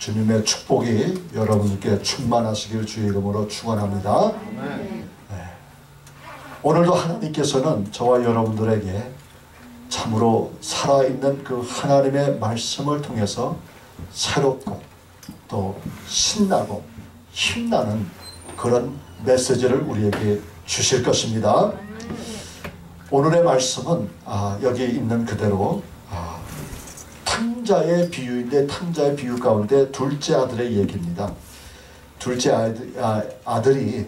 주님의 축복이 여러분께 충만하시길 주의 이름으로 축원합니다. 네. 오늘도 하나님께서는 저와 여러분들에게 참으로 살아있는 그 하나님의 말씀을 통해서 새롭고 또 신나고 힘나는 그런 메시지를 우리에게 주실 것입니다. 오늘의 말씀은 여기 있는 그대로 탕자의 비유인데, 탕자의 비유 가운데 둘째 아들의 얘기입니다. 둘째 아들이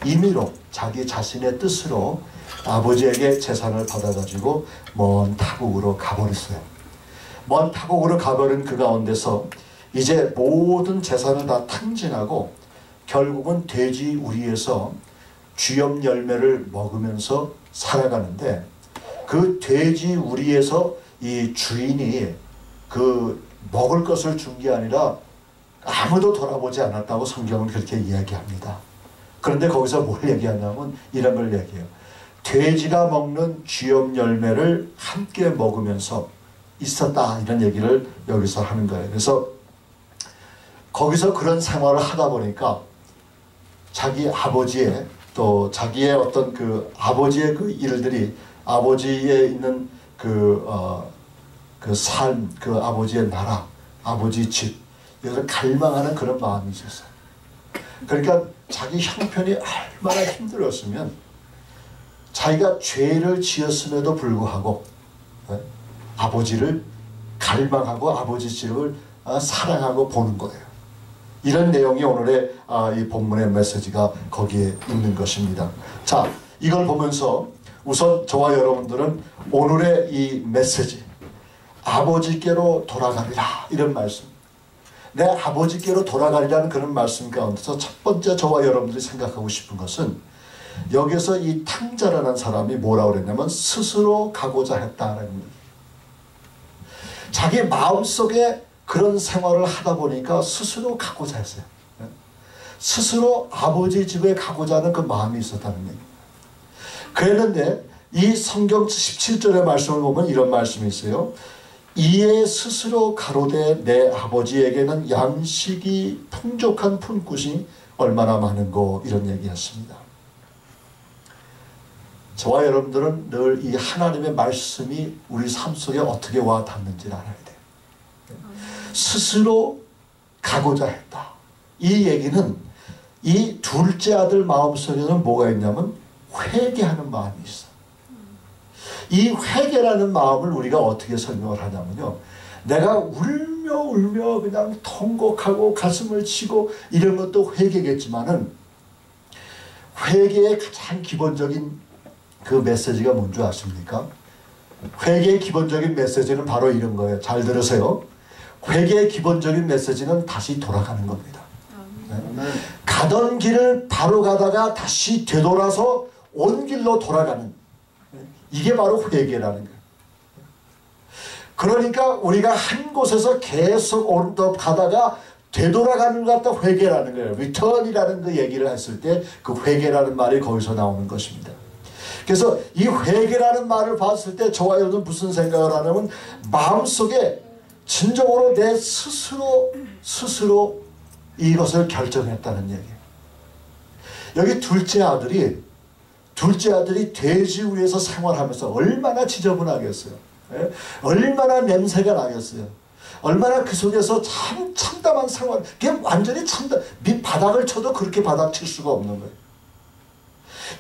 임의로 자기 자신의 뜻으로 아버지에게 재산을 받아가지고 먼 타국으로 가버렸어요. 먼 타국으로 가버린 그 가운데서 이제 모든 재산을 다 탕진하고 결국은 돼지 우리에서 쥐염 열매를 먹으면서 살아가는데, 그 돼지 우리에서 이 주인이 그 먹을 것을 준 게 아니라 아무도 돌아보지 않았다고 성경은 그렇게 이야기합니다. 그런데 거기서 뭘 얘기하냐면 이런 걸 얘기해요. 돼지가 먹는 쥐염 열매를 함께 먹으면서 있었다, 이런 얘기를 여기서 하는 거예요. 그래서 거기서 그런 생활을 하다 보니까 자기 아버지의, 또 자기의 어떤 그 아버지의 그 일들이, 아버지에 있는 그 삶, 그 아버지의 나라, 아버지 집, 이것을 갈망하는 그런 마음이 있었어요. 그러니까 자기 형편이 얼마나 힘들었으면 자기가 죄를 지었음에도 불구하고 아버지를 갈망하고 아버지 집을 사랑하고 보는 거예요. 이런 내용이 오늘의 이 본문의 메시지가 거기에 있는 것입니다. 자, 이걸 보면서 우선 저와 여러분들은 오늘의 이 메시지, 아버지께로 돌아가리라, 이런 말씀, 내 아버지께로 돌아가리라는 그런 말씀 가운데서 첫 번째 저와 여러분들이 생각하고 싶은 것은, 여기서 이 탕자라는 사람이 뭐라고 그랬냐면 스스로 가고자 했다라는 얘기예요. 자기 마음속에 그런 생활을 하다 보니까 스스로 가고자 했어요. 스스로 아버지 집에 가고자 하는 그 마음이 있었다는 얘기예요. 그랬는데 이 성경 17절의 말씀을 보면 이런 말씀이 있어요. 이에 스스로 가로되 내 아버지에게는 양식이 풍족한 품굿이 얼마나 많은고, 이런 얘기였습니다. 저와 여러분들은 늘 이 하나님의 말씀이 우리 삶 속에 어떻게 와 닿는지를 알아야 돼요. 스스로 가고자 했다. 이 얘기는 이 둘째 아들 마음속에는 뭐가 있냐면 회개하는 마음이 있어. 이 회개라는 마음을 우리가 어떻게 설명을 하냐면요, 내가 울며 그냥 통곡하고 가슴을 치고 이런 것도 회개겠지만은, 회개의 가장 기본적인 그 메시지가 뭔지 아십니까? 회개의 기본적인 메시지는 바로 이런 거예요. 잘 들으세요. 회개의 기본적인 메시지는 다시 돌아가는 겁니다. 네? 가던 길을 바로 가다가 다시 되돌아서 온 길로 돌아가는, 이게 바로 회개라는 거예요. 그러니까 우리가 한 곳에서 계속 오른쪽 가다가 되돌아가는 것 같다, 회개라는 거예요. 리턴이라는 그 얘기를 했을 때 그 회개라는 말이 거기서 나오는 것입니다. 그래서 이 회개라는 말을 봤을 때 저와 여러분은 무슨 생각을 하냐면, 마음속에 진정으로 내 스스로 이것을 결정했다는 얘기예요. 여기 둘째 아들이 돼지 위에서 생활하면서 얼마나 지저분하겠어요. 예? 얼마나 냄새가 나겠어요. 얼마나 그 속에서 참 참담한 생활, 그게 완전히 밑바닥을 쳐도 그렇게 바닥 칠 수가 없는 거예요.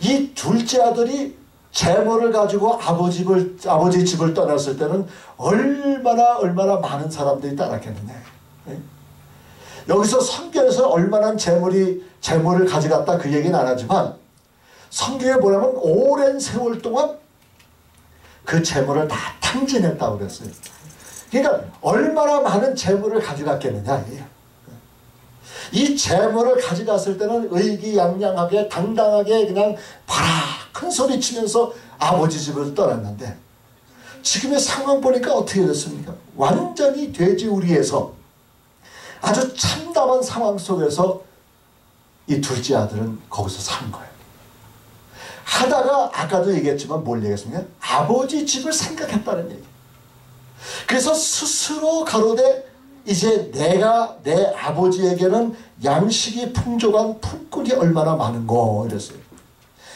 이 둘째 아들이 재물을 가지고 아버지 집을 떠났을 때는 얼마나 많은 사람들이 따랐겠느냐. 예? 여기서 성경에서 얼마나 재물을 가져갔다 그 얘기는 안 하지만, 성경에 뭐냐면 오랜 세월 동안 그 재물을 다 탕진했다고 그랬어요. 그러니까 얼마나 많은 재물을 가져갔겠느냐. 이 재물을 가져갔을 때는 의기양양하게 당당하게 그냥 바라 큰 소리 치면서 아버지 집을 떠났는데, 지금의 상황 보니까 어떻게 됐습니까? 완전히 돼지우리에서 아주 참담한 상황 속에서 이 둘째 아들은 거기서 산 거예요. 하다가 아까도 얘기했지만 뭘 얘기했습니까? 아버지 집을 생각했다는 얘기. 그래서 스스로 가로되 이제 내가 내 아버지에게는 양식이 풍족한 품꾼이 얼마나 많은고 이랬어요.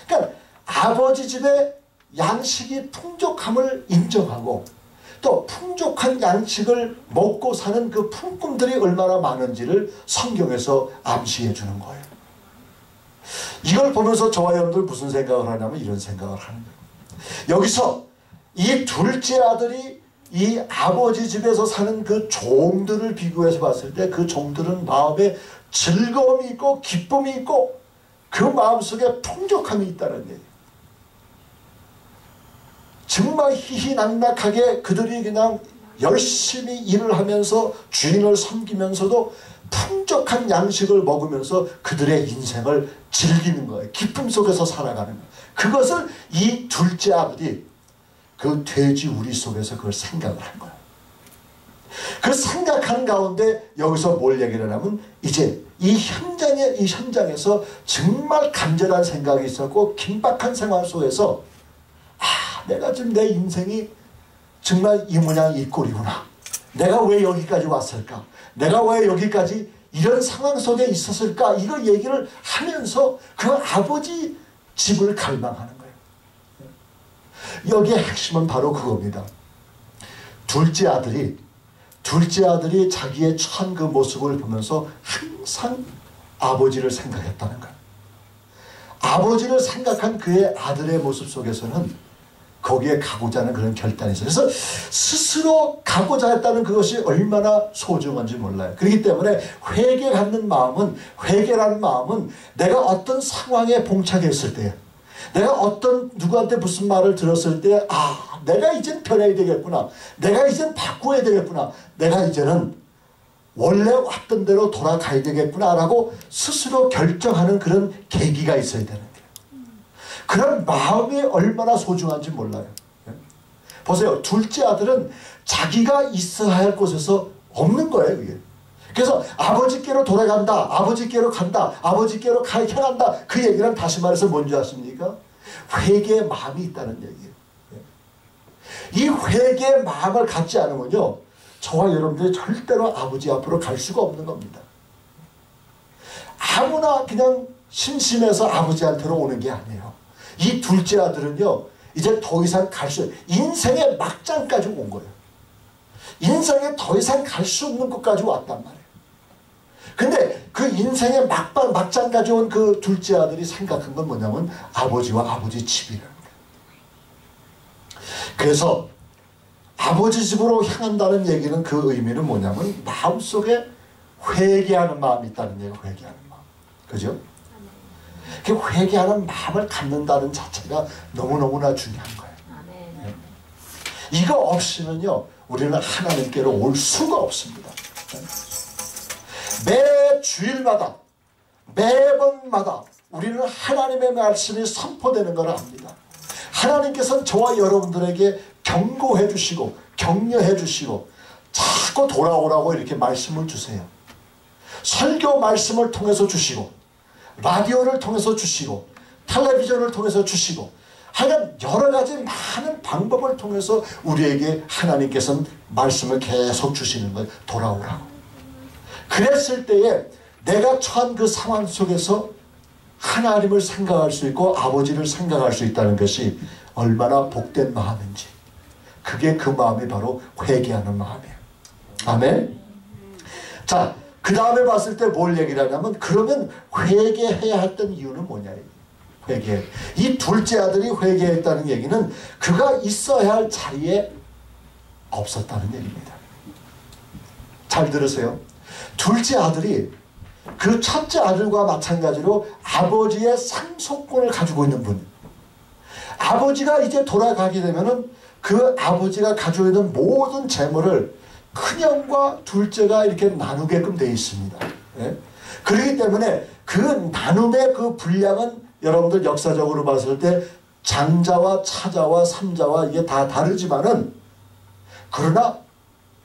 그러니까 아버지 집에 양식이 풍족함을 인정하고 또 풍족한 양식을 먹고 사는 그 품꾼들이 얼마나 많은지를 성경에서 암시해 주는 거예요. 이걸 보면서 저와 여러분들 무슨 생각을 하냐면 이런 생각을 하는 거예요. 여기서 이 둘째 아들이 이 아버지 집에서 사는 그 종들을 비교해서 봤을 때 그 종들은 마음에 즐거움이 있고 기쁨이 있고 그 마음속에 풍족함이 있다는 얘기예요. 정말 희희낙낙하게 그들이 그냥 열심히 일을 하면서 주인을 섬기면서도 풍족한 양식을 먹으면서 그들의 인생을 즐기는 거예요. 기쁨 속에서 살아가는 거예요. 그것을 이 둘째 아들이 그 돼지 우리 속에서 그걸 생각을 한 거예요. 그 생각하는 가운데 여기서 뭘 얘기를 하냐면 이제 이 현장에서 정말 간절한 생각이 있었고 긴박한 생활 속에서 내가 지금 내 인생이 정말 이 모양 이 꼴이구나. 내가 왜 여기까지 왔을까? 내가 왜 여기까지 이런 상황 속에 있었을까? 이거 얘기를 하면서 그 아버지 집을 갈망하는 거예요. 여기에 핵심은 바로 그겁니다. 둘째 아들이 자기의 처한 그 모습을 보면서 항상 아버지를 생각했다는 거예요. 아버지를 생각한 그의 아들의 모습 속에서는 거기에 가고자 하는 그런 결단이 있어요. 그래서 스스로 가고자 했다는 그것이 얼마나 소중한지 몰라요. 그렇기 때문에 회개라는 마음은 내가 어떤 상황에 봉착했을 때, 내가 어떤 누구한테 무슨 말을 들었을 때 내가 이젠 변해야 되겠구나. 내가 이젠 바꿔야 되겠구나. 내가 이제는 원래 왔던 대로 돌아가야 되겠구나 라고 스스로 결정하는 그런 계기가 있어야 되는 거예요. 그런 마음이 얼마나 소중한지 몰라요. 보세요. 둘째 아들은 자기가 있어야 할 곳에서 없는 거예요. 이게. 그래서 아버지께로 돌아간다. 아버지께로 간다. 아버지께로 향한다. 그 얘기는 다시 말해서 뭔지 아십니까? 회개의 마음이 있다는 얘기예요. 이 회개의 마음을 갖지 않으면요, 저와 여러분들이 절대로 아버지 앞으로 갈 수가 없는 겁니다. 아무나 그냥 심심해서 아버지한테로 오는 게 아니에요. 이 둘째 아들은요, 이제 더 이상 인생의 막장까지 온 거예요. 인생에 더 이상 갈 수 없는 곳까지 왔단 말이에요. 근데 그 인생의 막장까지 온 그 둘째 아들이 생각한 건 뭐냐면 아버지와 아버지 집이라는 거예요. 그래서 아버지 집으로 향한다는 얘기는 그 의미는 뭐냐면 마음속에 회개하는 마음이 있다는 얘기예요. 회개하는 마음. 그죠? 그 회개하는 마음을 갖는다는 자체가 너무너무나 중요한 거예요. 네. 이거 없이는요, 우리는 하나님께로 올 수가 없습니다. 매 주일마다, 매번마다 우리는 하나님의 말씀이 선포되는 걸 압니다. 하나님께서는 저와 여러분들에게 경고해 주시고 격려해 주시고 자꾸 돌아오라고 이렇게 말씀을 주세요. 설교 말씀을 통해서 주시고 라디오를 통해서 주시고 텔레비전을 통해서 주시고 하여간 여러 가지 많은 방법을 통해서 우리에게 하나님께서는 말씀을 계속 주시는 거예요. 돌아오라고. 그랬을 때에 내가 처한 그 상황 속에서 하나님을 생각할 수 있고 아버지를 생각할 수 있다는 것이 얼마나 복된 마음인지, 그게 그 마음이 바로 회개하는 마음이에요. 아멘. 자, 그 다음에 봤을 때 뭘 얘기를 하냐면, 그러면 회개해야 했던 이유는 뭐냐. 회개. 이 둘째 아들이 회개했다는 얘기는 그가 있어야 할 자리에 없었다는 얘기입니다. 잘 들으세요. 둘째 아들이 그 첫째 아들과 마찬가지로 아버지의 상속권을 가지고 있는 분. 아버지가 이제 돌아가게 되면은 그 아버지가 가지고 있는 모든 재물을 큰형과 둘째가 이렇게 나누게끔 되어 있습니다. 예? 그렇기 때문에 그 나눔의 그 분량은 여러분들 역사적으로 봤을 때 장자와 차자와 삼자와 이게 다 다르지만은, 그러나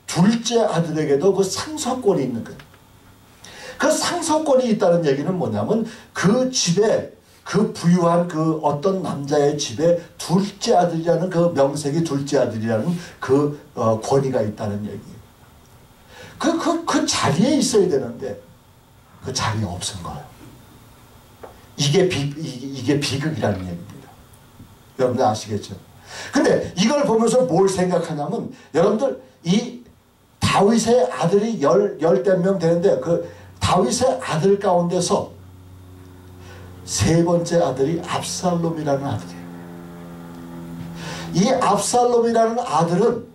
둘째 아들에게도 그 상속권이 있는 거예요. 그 상속권이 있다는 얘기는 뭐냐면 그 집에, 그 부유한 그 어떤 남자의 집에 둘째 아들이라는 그 명색이 둘째 아들이라는 그 권위가 있다는 얘기예요. 그 자리에 있어야 되는데 그 자리에 없은 거예요. 이게 비극이라는 얘기입니다. 여러분들 아시겠죠? 근데 이걸 보면서 뭘 생각하냐면 여러분들 이 다윗의 아들이 열댓 명 되는데 그 다윗의 아들 가운데서 세 번째 아들이 압살롬이라는 아들이에요. 이 압살롬이라는 아들은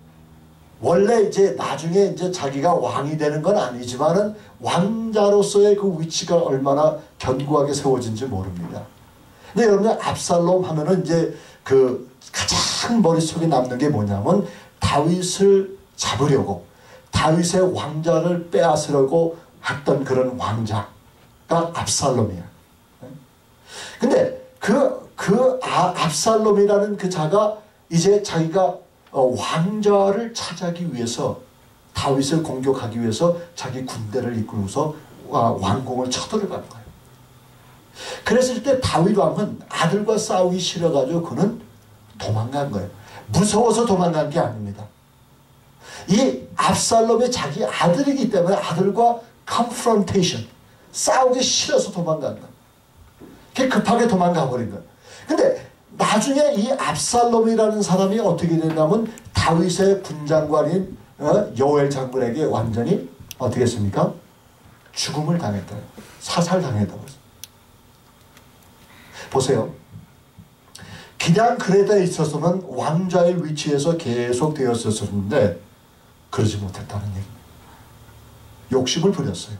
원래 이제 나중에 이제 자기가 왕이 되는 건 아니지만은 왕자로서의 그 위치가 얼마나 견고하게 세워진지 모릅니다. 근데 여러분들 압살롬 하면은 이제 그 가장 머릿속에 남는 게 뭐냐면 다윗을 잡으려고 다윗의 왕자를 빼앗으려고 했던 그런 왕자가 압살롬이에요. 근데 압살롬이라는 그 자가 이제 자기가 왕자를 차지하기 위해서 다윗을 공격하기 위해서 자기 군대를 이끌고서 왕궁을 쳐들어간 거예요. 그랬을 때 다윗 왕은 아들과 싸우기 싫어가지고 그는 도망간 거예요. 무서워서 도망간 게 아닙니다. 이 압살롬이 자기 아들이기 때문에 아들과 confrontation, 싸우기 싫어서 도망간 거예요. 급하게 도망가 버린 거예요. 근데 나중에 이 압살롬이라는 사람이 어떻게 됐냐면 다윗의 군장관인 요엘 장군에게 완전히 어떻게 했습니까? 죽음을 당했다. 사살당했다고 했어요. 보세요. 그냥 그레다에 있었으면 왕자의 위치에서 계속 되었었는데 그러지 못했다는 얘기입니다. 욕심을 부렸어요.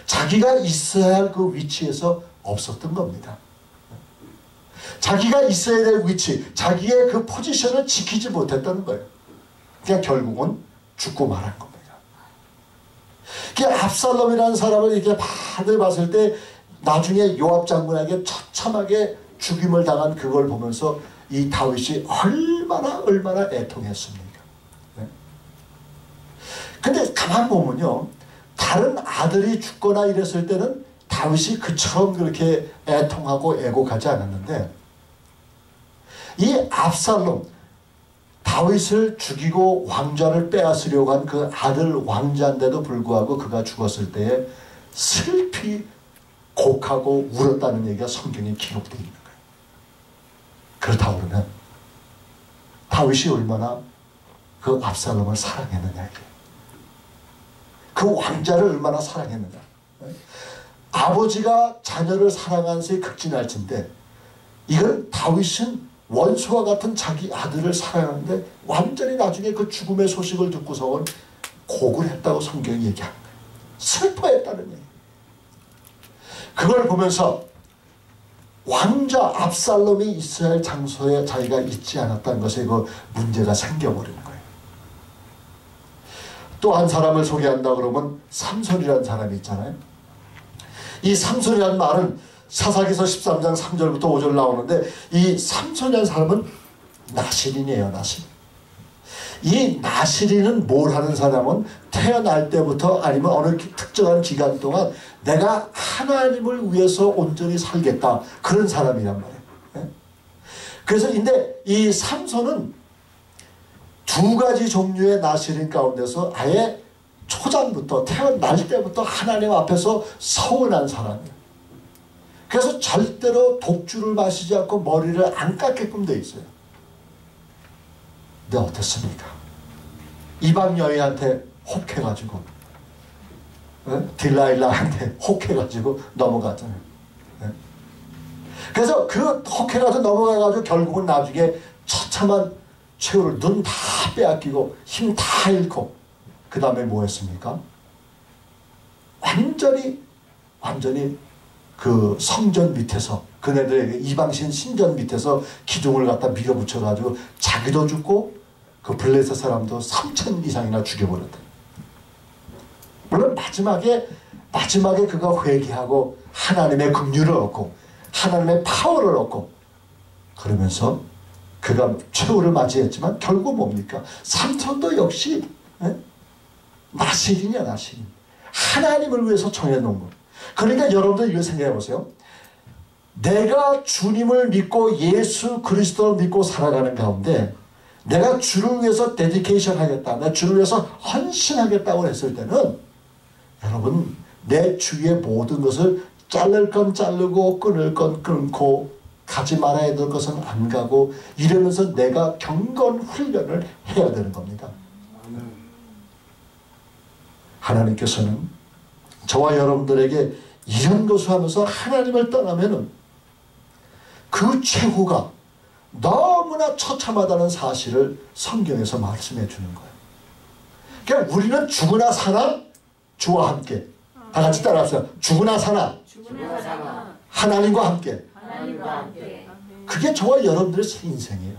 자기가 있어야 할 그 위치에서 없었던 겁니다. 자기가 있어야 될 위치, 자기의 그 포지션을 지키지 못했다는 거예요. 그냥 결국은 죽고 말한 겁니다. 압살롬이라는 사람을 이렇게 다들 봤을 때 나중에 요압 장군에게 처참하게 죽임을 당한 그걸 보면서 이 다윗이 얼마나 애통했습니까? 네? 근데 가만 보면요, 다른 아들이 죽거나 이랬을 때는 다윗이 그처럼 그렇게 애통하고 애곡하지 않았는데 이 압살롬, 다윗을 죽이고 왕좌를 빼앗으려고 한 그 아들 왕자인데도 불구하고 그가 죽었을 때에 슬피 곡하고 울었다는 얘기가 성경에 기록되어 있는 거예요. 그렇다고 그러면 다윗이 얼마나 그 압살롬을 사랑했느냐, 그 왕자를 얼마나 사랑했느냐. 아버지가 자녀를 사랑하는 것이 극진할진데 이건 다윗은 원수와 같은 자기 아들을 사랑하는데 완전히 나중에 그 죽음의 소식을 듣고서는 곡을 했다고 성경이 얘기한 거예요. 슬퍼했다는 얘기예요. 그걸 보면서 왕자 압살롬이 있어야 할 장소에 자기가 있지 않았다는 것에 그 문제가 생겨버리는 거예요. 또 한 사람을 소개한다 그러면 삼손이라는 사람이 있잖아요. 이 삼손이라는 말은 사사기서 13장 3절부터 5절 나오는데 이 삼손이라는 사람은 나실인이에요. 나실인. 이 나실인은 뭘 하는 사람은 태어날 때부터 아니면 어느 특정한 기간 동안 내가 하나님을 위해서 온전히 살겠다, 그런 사람이란 말이에요. 그래서 근데 이 삼손은 두 가지 종류의 나실인 가운데서 아예 초장부터 태어날 때부터 하나님 앞에서 서운한 사람이에요. 그래서 절대로 독주를 마시지 않고 머리를 안 깎게끔 돼 있어요. 근데 어땠습니까? 이방 여인한테 혹해가지고 딜라일라한테 혹해가지고 넘어갔잖아요. 그래서 그 혹해가지고 넘어가가지고 결국은 나중에 처참한 최후를 눈 다 빼앗기고 힘 다 잃고 그 다음에 뭐 했습니까? 완전히 그 성전 밑에서 그네들에게 이방신 신전 밑에서 기둥을 갖다 밀어붙여가지고 자기도 죽고 그 블레셋 사람도 3,000 이상이나 죽여버렸다. 물론 마지막에 그가 회개하고 하나님의 긍휼을 얻고 하나님의 파워를 얻고 그러면서 그가 최후를 맞이했지만 결국 뭡니까? 삼손도 역시 나실인이야, 나실인. 하나님을 위해서 정해놓은 것. 그러니까 여러분들 이거 생각해 보세요. 내가 주님을 믿고 예수 그리스도를 믿고 살아가는 가운데 내가 주를 위해서 데디케이션 하겠다, 내가 주를 위해서 헌신하겠다고 했을 때는 여러분 내 주위의 모든 것을 자를 건 자르고 끊을 건 끊고 가지 말아야 될 것은 안 가고 이러면서 내가 경건 훈련을 해야 되는 겁니다. 하나님께서는 저와 여러분들에게 이런 것을 하면서 하나님을 떠나면은 그 최후가 너무나 처참하다는 사실을 성경에서 말씀해 주는 거예요. 그러니까 우리는 죽으나 사나 주와 함께. 다 같이 따라하세요. 죽으나 사나 하나님과 함께. 그게 저와 여러분들의 인생이에요.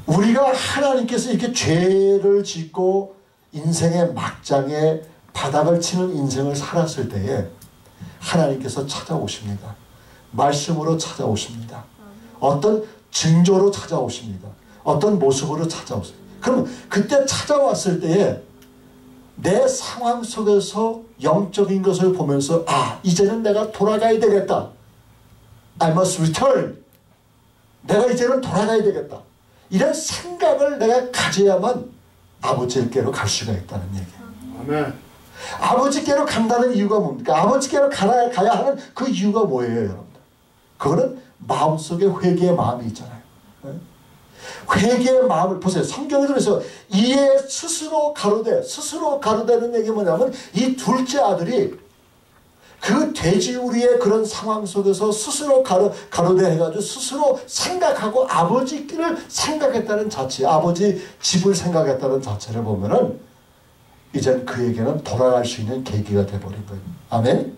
우리가 하나님께서 이렇게 죄를 짓고 인생의 막장에 바닥을 치는 인생을 살았을 때에 하나님께서 찾아오십니다. 말씀으로 찾아오십니다. 어떤 징조로 찾아오십니다. 어떤 모습으로 찾아오십니다. 그럼 그때 찾아왔을 때에 내 상황 속에서 영적인 것을 보면서 아, 이제는 내가 돌아가야 되겠다. I must return. 내가 이제는 돌아가야 되겠다. 이런 생각을 내가 가져야만 아버지께로 갈 수가 있다는 얘기예요. 아멘. 아버지께로 간다는 이유가 뭡니까? 아버지께로 가야 하는 그 이유가 뭐예요, 여러분들? 그거는 마음속에 회개의 마음이 있잖아요. 회개의 마음을 보세요. 성경에서 그래서 이에 스스로 가로되는 얘기 뭐냐면 이 둘째 아들이 그 돼지우리의 그런 상황 속에서 스스로 가로되 해가지고 스스로 생각하고 아버지 길을 생각했다는 자체, 아버지 집을 생각했다는 자체를 보면은 이젠 그에게는 돌아갈 수 있는 계기가 되어버린 거예요. 아멘?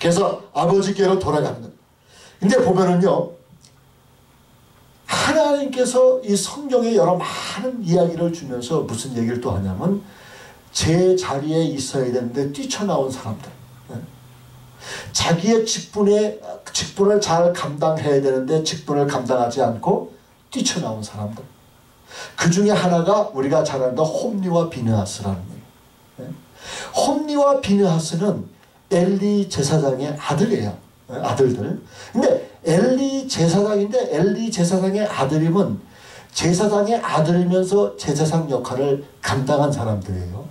그래서 아버지께로 돌아가는 거예요. 근데 보면은요, 하나님께서 이 성경에 여러 많은 이야기를 주면서 무슨 얘기를 또 하냐면 제 자리에 있어야 되는데 뛰쳐나온 사람들, 자기의 직분을 잘 감당해야 되는데 직분을 감당하지 않고 뛰쳐나온 사람들, 그 중에 하나가 우리가 잘 아는 홈리와 비느하스라는 거예요. 홈리와 비느하스는 엘리 제사장의 아들이에요. 아들들. 근데 엘리 제사장인데 엘리 제사장의 아들이면 제사장의 아들이면서 제사장 역할을 감당한 사람들이에요.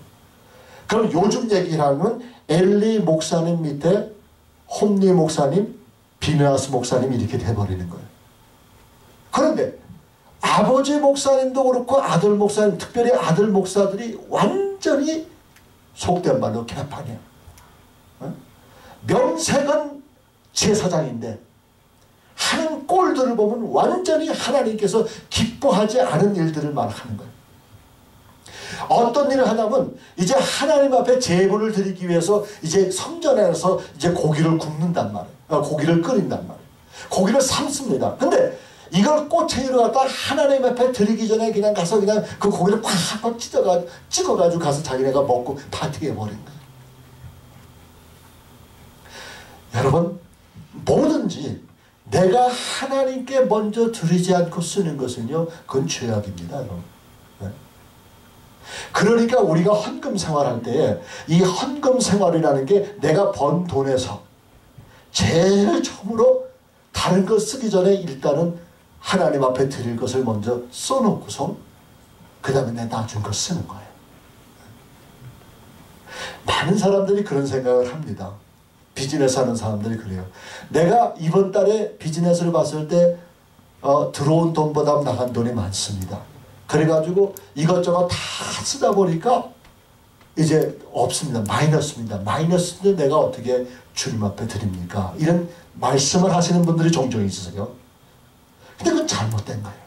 그럼 요즘 얘기를 하면 엘리 목사님 밑에 홈리 목사님, 비느하스 목사님 이렇게 돼버리는 거예요. 그런데 아버지 목사님도 그렇고 아들 목사님, 특별히 아들 목사들이 완전히 속된 말로 개판이에요. 명색은 제사장인데 하는 꼴들을 보면 완전히 하나님께서 기뻐하지 않은 일들을 말하는 거예요. 어떤 일을 하냐면 이제 하나님 앞에 제물을 드리기 위해서 이제 성전에서 이제 고기를 굽는단 말이에요. 고기를 끓인단 말이에요. 고기를 삶습니다. 근데 이걸 꼬챙이로 갖다 하나님 앞에 드리기 전에 그냥 가서 그냥 그 고기를 팍팍 찍어가지고 가서 자기네가 먹고 파티해버린 거예요. 여러분, 뭐든지 내가 하나님께 먼저 드리지 않고 쓰는 것은요, 그건 죄악입니다. 여러분. 그러니까 우리가 헌금 생활할 때에 이 헌금 생활이라는 게 내가 번 돈에서 제일 처음으로 다른 거 쓰기 전에 일단은 하나님 앞에 드릴 것을 먼저 써놓고서 그 다음에 내 나중 거 쓰는 거예요. 많은 사람들이 그런 생각을 합니다. 비즈니스 하는 사람들이 그래요. 내가 이번 달에 비즈니스를 봤을 때 들어온 돈보다 나간 돈이 많습니다. 그래가지고 이것저것 다 쓰다 보니까 이제 없습니다. 마이너스입니다. 마이너스인데 내가 어떻게 주님 앞에 드립니까? 이런 말씀을 하시는 분들이 종종 있으세요. 근데 그건 잘못된 거예요.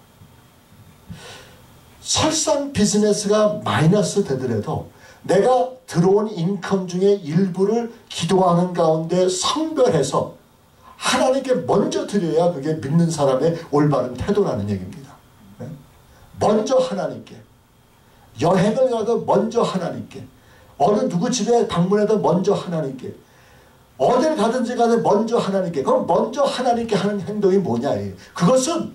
설상 비즈니스가 마이너스 되더라도 내가 들어온 인컴 중에 일부를 기도하는 가운데 성별해서 하나님께 먼저 드려야 그게 믿는 사람의 올바른 태도라는 얘기입니다. 먼저 하나님께. 여행을 가도 먼저 하나님께. 어느 누구 집에 방문해도 먼저 하나님께. 어딜 가든지 간에 먼저 하나님께. 그럼 먼저 하나님께 하는 행동이 뭐냐. 그것은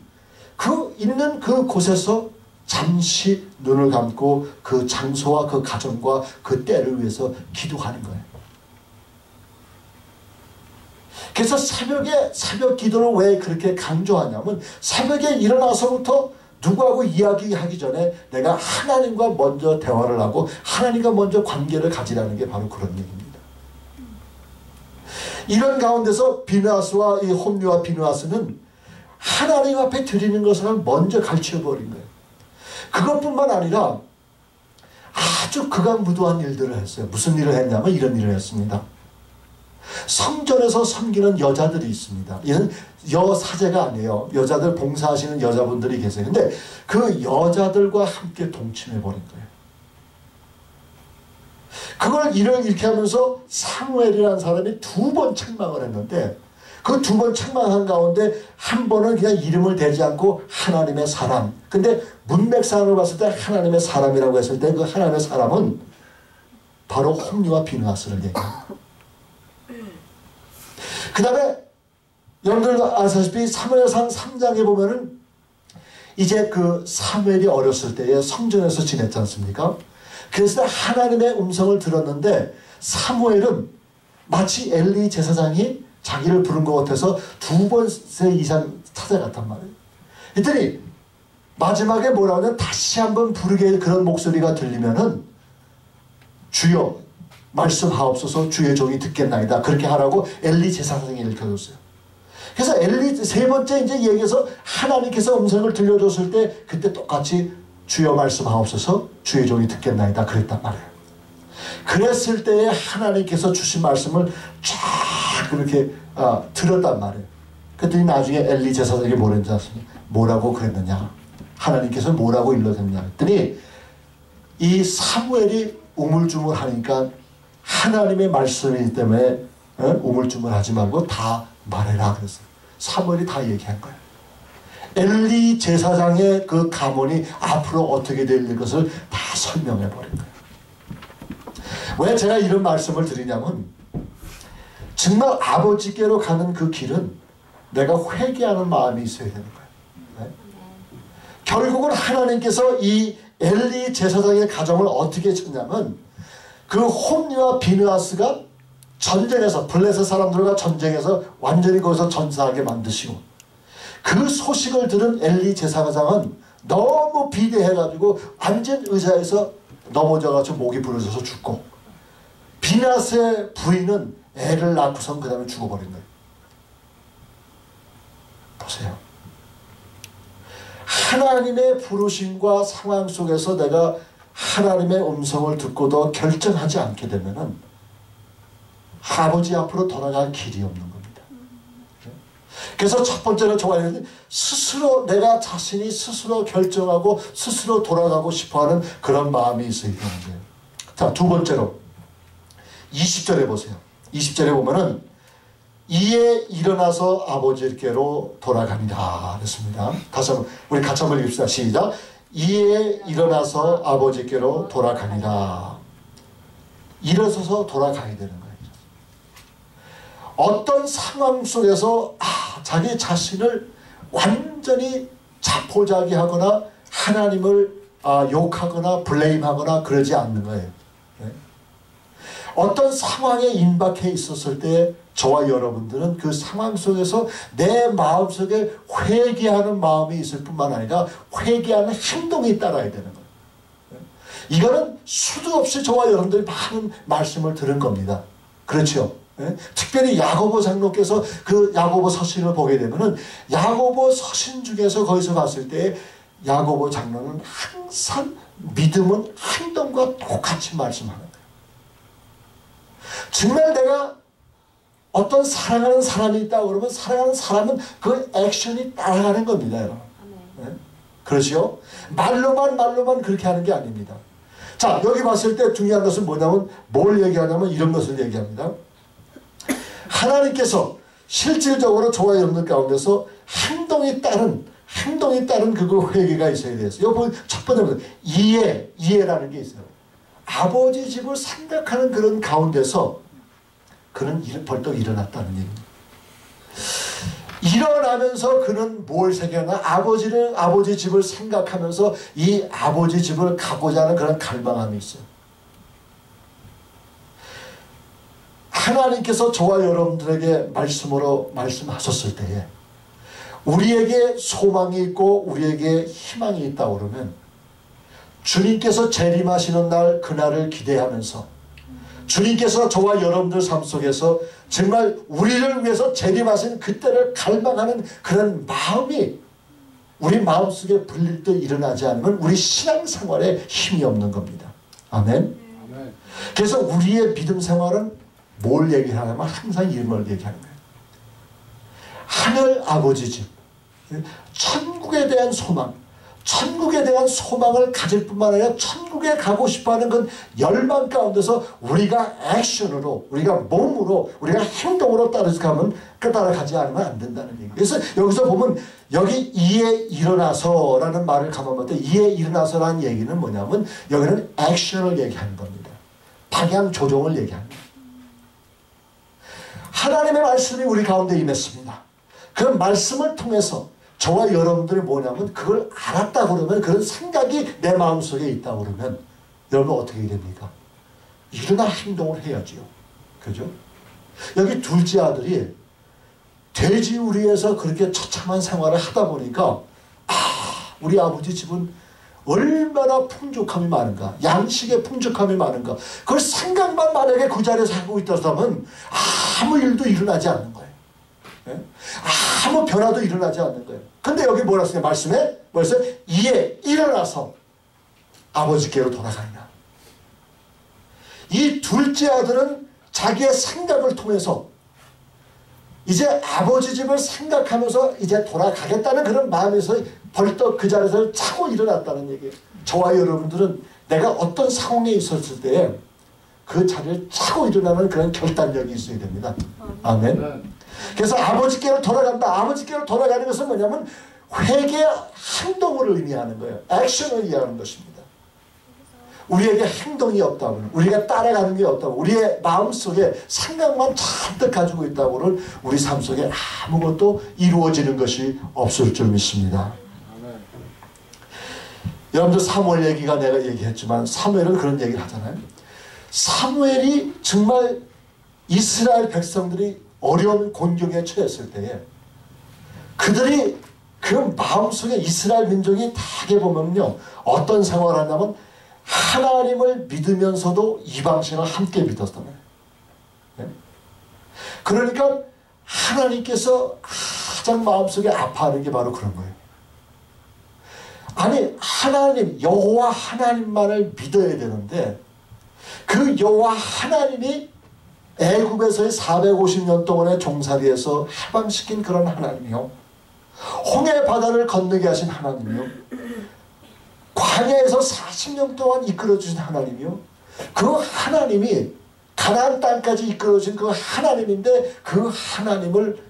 그 있는 그 곳에서 잠시 눈을 감고 그 장소와 그 가정과 그 때를 위해서 기도하는 거예요. 그래서 새벽 기도를 왜 그렇게 강조하냐면 새벽에 일어나서부터 누구하고 이야기하기 전에 내가 하나님과 먼저 대화를 하고 하나님과 먼저 관계를 가지라는 게 바로 그런 얘기입니다. 이런 가운데서 비느하스와 이 홈리와 비느하스는 하나님 앞에 드리는 것을 먼저 가르쳐버린 거예요. 그것뿐만 아니라 아주 극악무도한 일들을 했어요. 무슨 일을 했냐면 이런 일을 했습니다. 성전에서 섬기는 여자들이 있습니다. 이는 여사제가 아니에요. 여자들 봉사하시는 여자분들이 계세요. 근데 그 여자들과 함께 동침해버린 거예요. 그걸 이렇게 하면서 사무엘이라는 사람이 2번 책망을 했는데 그 2번 책망한 가운데 한 번은 그냥 이름을 대지 않고 하나님의 사람. 근데 문맥상으로 봤을 때 하나님의 사람이라고 했을 때 그 하나님의 사람은 바로 홈리와 비느하스를 얘기합니다. 그 다음에 여러분들 아시다시피 사무엘상 3장에 보면은 이제 그 사무엘이 어렸을 때에 성전에서 지냈지 않습니까? 그래서 하나님의 음성을 들었는데 사무엘은 마치 엘리 제사장이 자기를 부른 것 같아서 2번 이상 찾아갔단 말이에요. 그랬더니 마지막에 뭐라고 하면 다시 한번 부르게 그런 목소리가 들리면은 주여 말씀하옵소서 주의 종이 듣겠나이다. 그렇게 하라고 엘리 제사장이 읽혀줬어요. 그래서 엘리 3번째 이제 얘기해서 하나님께서 음성을 들려줬을 때 그때 똑같이 주여 말씀하옵소서 주의 종이 듣겠나이다. 그랬단 말이에요. 그랬을 때에 하나님께서 주신 말씀을 쫙 그렇게 들었단 말이에요. 그랬더니 나중에 엘리 제사장이 뭐랬는지 아십니까? 뭐라고 그랬느냐? 하나님께서 뭐라고 일러줬냐 했더니 이 사무엘이 우물쭈물하니까 하나님의 말씀이기 때문에 우물쭈물하지 말고 다 말해라 그랬어요. 사무엘이 다 얘기한 거예요. 엘리 제사장의 그 가문이 앞으로 어떻게 될 것을 다 설명해 버린 거예요. 왜 제가 이런 말씀을 드리냐면 정말 아버지께로 가는 그 길은 내가 회개하는 마음이 있어야 되는 거예요. 네? 결국은 하나님께서 이 엘리 제사장의 가정을 어떻게 쳤냐면 그 홈리와 비느하스가 전쟁에서 블레셋 사람들과 전쟁에서 완전히 거기서 전사하게 만드시고 그 소식을 들은 엘리 제사장은 너무 비대해가지고 완전 의자에서 넘어져가지고 목이 부러져서 죽고 비느하스의 부인은 애를 낳고선 그 다음에 죽어버린 거예요. 보세요. 하나님의 부르심과 상황 속에서 내가 하나님의 음성을 듣고도 결정하지 않게 되면은 아버지 앞으로 돌아갈 길이 없는 겁니다. 그래서 첫 번째는 좋아요. 스스로 내가 자신이 스스로 결정하고 스스로 돌아가고 싶어하는 그런 마음이 있어야 되는 거예요. 자, 2번째로 20절에 보세요. 20절에 보면은 이에 일어나서 아버지께로 돌아갑니다. 그랬습니다. 다시 한번 우리 같이 한번 읽읍시다. 시작. 이에 일어나서 아버지께로 돌아갑니다. 일어서서 돌아가야 되는 거예요. 어떤 상황 속에서 자기 자신을 완전히 자포자기하거나 하나님을 욕하거나 블레임하거나 그러지 않는 거예요. 네? 어떤 상황에 임박해 있었을 때 저와 여러분들은 그 상황 속에서 내 마음속에 회개하는 마음이 있을 뿐만 아니라 회개하는 행동이 따라야 되는 거예요. 이거는 수도 없이 저와 여러분들이 많은 말씀을 들은 겁니다. 그렇죠? 예? 특별히 야고보 장로께서 그 야고보 서신을 보게 되면은 야고보 서신 중에서 거기서 봤을 때 야고보 장로는 항상 믿음은 행동과 똑같이 말씀하는 거예요. 정말 내가 어떤 사랑하는 사람이 있다고 그러면 사랑하는 사람은 그 액션이 따라가는 겁니다, 여러분. 네? 그렇죠? 말로만 그렇게 하는 게 아닙니다. 자, 여기 봤을 때 중요한 것은 뭐냐면 뭘 얘기하냐면 이런 것을 얘기합니다. 하나님께서 실질적으로 저와 여러분들 가운데서 행동이 따른 그거 회개가 있어야 돼요. 여기 첫 번째는 이해라는 게 있어요. 아버지 집을 생각하는 그런 가운데서 그는 벌떡 일어났다는 얘기입니다. 일어나면서 그는 뭘 생각하나 아버지 집을 생각하면서 이 아버지 집을 가고자 하는 그런 갈망함이 있어요. 하나님께서 저와 여러분들에게 말씀으로 말씀하셨을 때에 우리에게 소망이 있고 우리에게 희망이 있다고 그러면 주님께서 재림하시는 날 그날을 기대하면서 주님께서 저와 여러분들 삶 속에서 정말 우리를 위해서 재림하신 그때를 갈망하는 그런 마음이 우리 마음속에 불릴 때 일어나지 않으면 우리 신앙생활에 힘이 없는 겁니다. 아멘. 그래서 우리의 믿음 생활은 뭘 얘기하냐면 항상 이런 걸 얘기하는 거예요. 하늘 아버지 집, 천국에 대한 소망, 천국에 대한 소망을 가질 뿐만 아니라 천국에 가고 싶어하는 그 열망 가운데서 우리가 액션으로, 우리가 몸으로, 우리가 행동으로 따라가지 않으면 안 된다는 얘기예요. 그래서 여기서 보면 여기 이에 일어나서라는 말을 가만볼 때 이에 일어나서라는 얘기는 뭐냐면 여기는 액션을 얘기하는 겁니다. 방향 조정을 얘기하는 거예요. 하나님의 말씀이 우리 가운데 임했습니다. 그 말씀을 통해서 저와 여러분들이 뭐냐면 그걸 알았다 그러면 그런 생각이 내 마음속에 있다 그러면 여러분 어떻게 됩니까? 일어나 행동을 해야지요. 그죠? 여기 둘째 아들이 돼지우리에서 그렇게 처참한 생활을 하다 보니까 우리 아버지 집은 얼마나 풍족함이 많은가, 양식의 풍족함이 많은가, 그걸 생각만 만약에 그 자리에서 하고 있다면 아무 일도 일어나지 않는 거예요. 예? 아무 변화도 일어나지 않는 거예요. 근데 여기 뭐라 했어요? 말씀에 뭐였어요? 이에 일어나서 아버지께로 돌아가니라. 이 둘째 아들은 자기의 생각을 통해서 이제 아버지 집을 생각하면서 이제 돌아가겠다는 그런 마음에서 벌떡 그 자리에서 차고 일어났다는 얘기예요. 저와 여러분들은 내가 어떤 상황에 있었을 때 그 자리를 차고 일어나는 그런 결단력이 있어야 됩니다. 아멘. 그래서 아버지께로 돌아간다. 아버지께로 돌아가는 것은 뭐냐면 회개 행동을 의미하는 거예요. 액션을 의미하는 것입니다. 우리에게 행동이 없다면, 우리가 따라가는 게 없다면, 우리의 마음속에 생각만 잔뜩 가지고 있다고는 우리 삶 속에 아무것도 이루어지는 것이 없을 줄 믿습니다. 여러분들 사무엘 얘기가 내가 얘기했지만 사무엘은 그런 얘기를 하잖아요. 사무엘이 정말 이스라엘 백성들이 어려운 곤경에 처했을 때에 그들이 그 마음속에 이스라엘 민족이 다게 보면요 어떤 생활을 하냐면 하나님을 믿으면서도 이방신을 함께 믿었잖아요. 그러니까 하나님께서 가장 마음속에 아파하는 게 바로 그런 거예요. 아니 하나님 여호와 하나님만을 믿어야 되는데 그 여호와 하나님이 애굽에서의 450년 동안의 종살이에서 해방시킨 그런 하나님이요, 홍해 바다를 건너게 하신 하나님이요, 광야에서 40년 동안 이끌어주신 하나님이요, 그 하나님이 가나안 땅까지 이끌어주신 그 하나님인데 그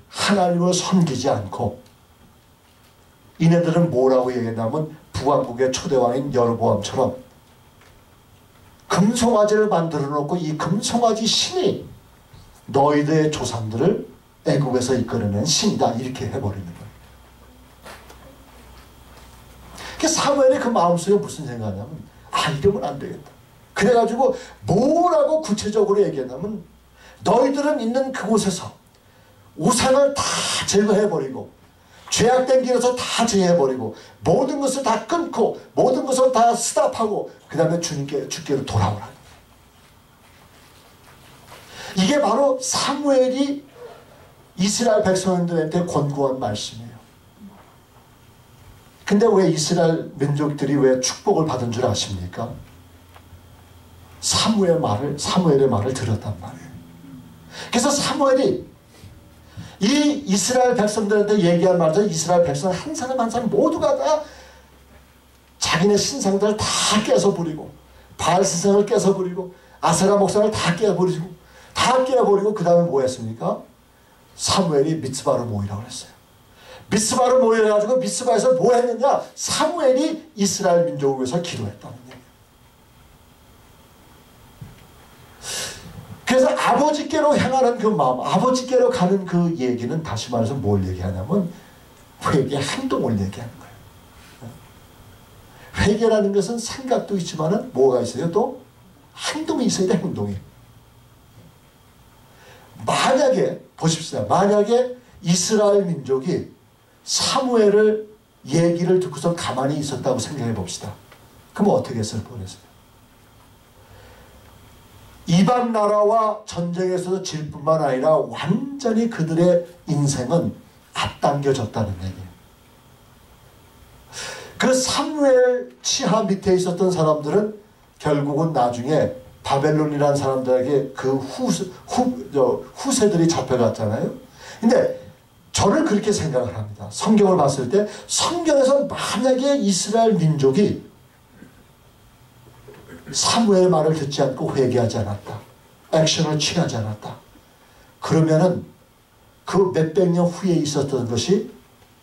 하나님을 섬기지 않고 이네들은 뭐라고 얘기했냐면 북왕국의 초대왕인 여로보암처럼 금송아지를 만들어 놓고 이 금송아지 신이 너희들의 조상들을 애굽에서 이끌어낸 신이다 이렇게 해버리는 거예요. 사무엘이 그 마음속에 무슨 생각하냐면 이러면 안 되겠다. 그래가지고 뭐라고 구체적으로 얘기했냐면 너희들은 있는 그곳에서 우상을 다 제거해버리고 죄악된 길에서 다 제해버리고 모든 것을 다 끊고 모든 것을 다 스탑하고 그 다음에 주께로 돌아오라. 이게 바로 사무엘이 이스라엘 백성들한테 권고한 말씀이에요. 근데 왜 이스라엘 민족들이 왜 축복을 받은 줄 아십니까? 사무엘의 말을 들었단 말이에요. 그래서 사무엘이 이 이스라엘 백성들한테 얘기한 말은 이스라엘 백성 한 사람 한 사람 모두가 다 자기네 신상들을 다 깨서버리고 바알 신상을 깨서버리고 아세라 목상을 다 깨버리고 그 다음에 뭐 했습니까? 사무엘이 미스바로 모이라고 했어요. 미스바로 모여가지고 미스바에서 뭐 했느냐? 사무엘이 이스라엘 민족을 위해서 기도했다는 얘기예요. 그래서 아버지께로 향하는 그 마음, 아버지께로 가는 그 얘기는 다시 말해서 뭘 얘기하냐면 회개 행동을 얘기하는 거예요. 회개라는 것은 생각도 있지만은 뭐가 있어요? 또 행동이 있어야 돼. 행동이. 만약에 보십시오. 만약에 이스라엘 민족이 사무엘을 얘기를 듣고서 가만히 있었다고 생각해 봅시다. 그럼 어떻게 했을 뻔했어요? 이방 나라와 전쟁에서 질 뿐만 아니라 완전히 그들의 인생은 앞당겨졌다는 얘기예요. 그 사무엘 치하 밑에 있었던 사람들은 결국은 나중에 바벨론이라는 사람들에게 그 후세들이 잡혀갔잖아요. 근데 저는 그렇게 생각을 합니다. 성경을 봤을 때 성경에서 만약에 이스라엘 민족이 사무엘 말을 듣지 않고 회개하지 않았다, 액션을 취하지 않았다, 그러면은 그 몇백 년 후에 있었던 것이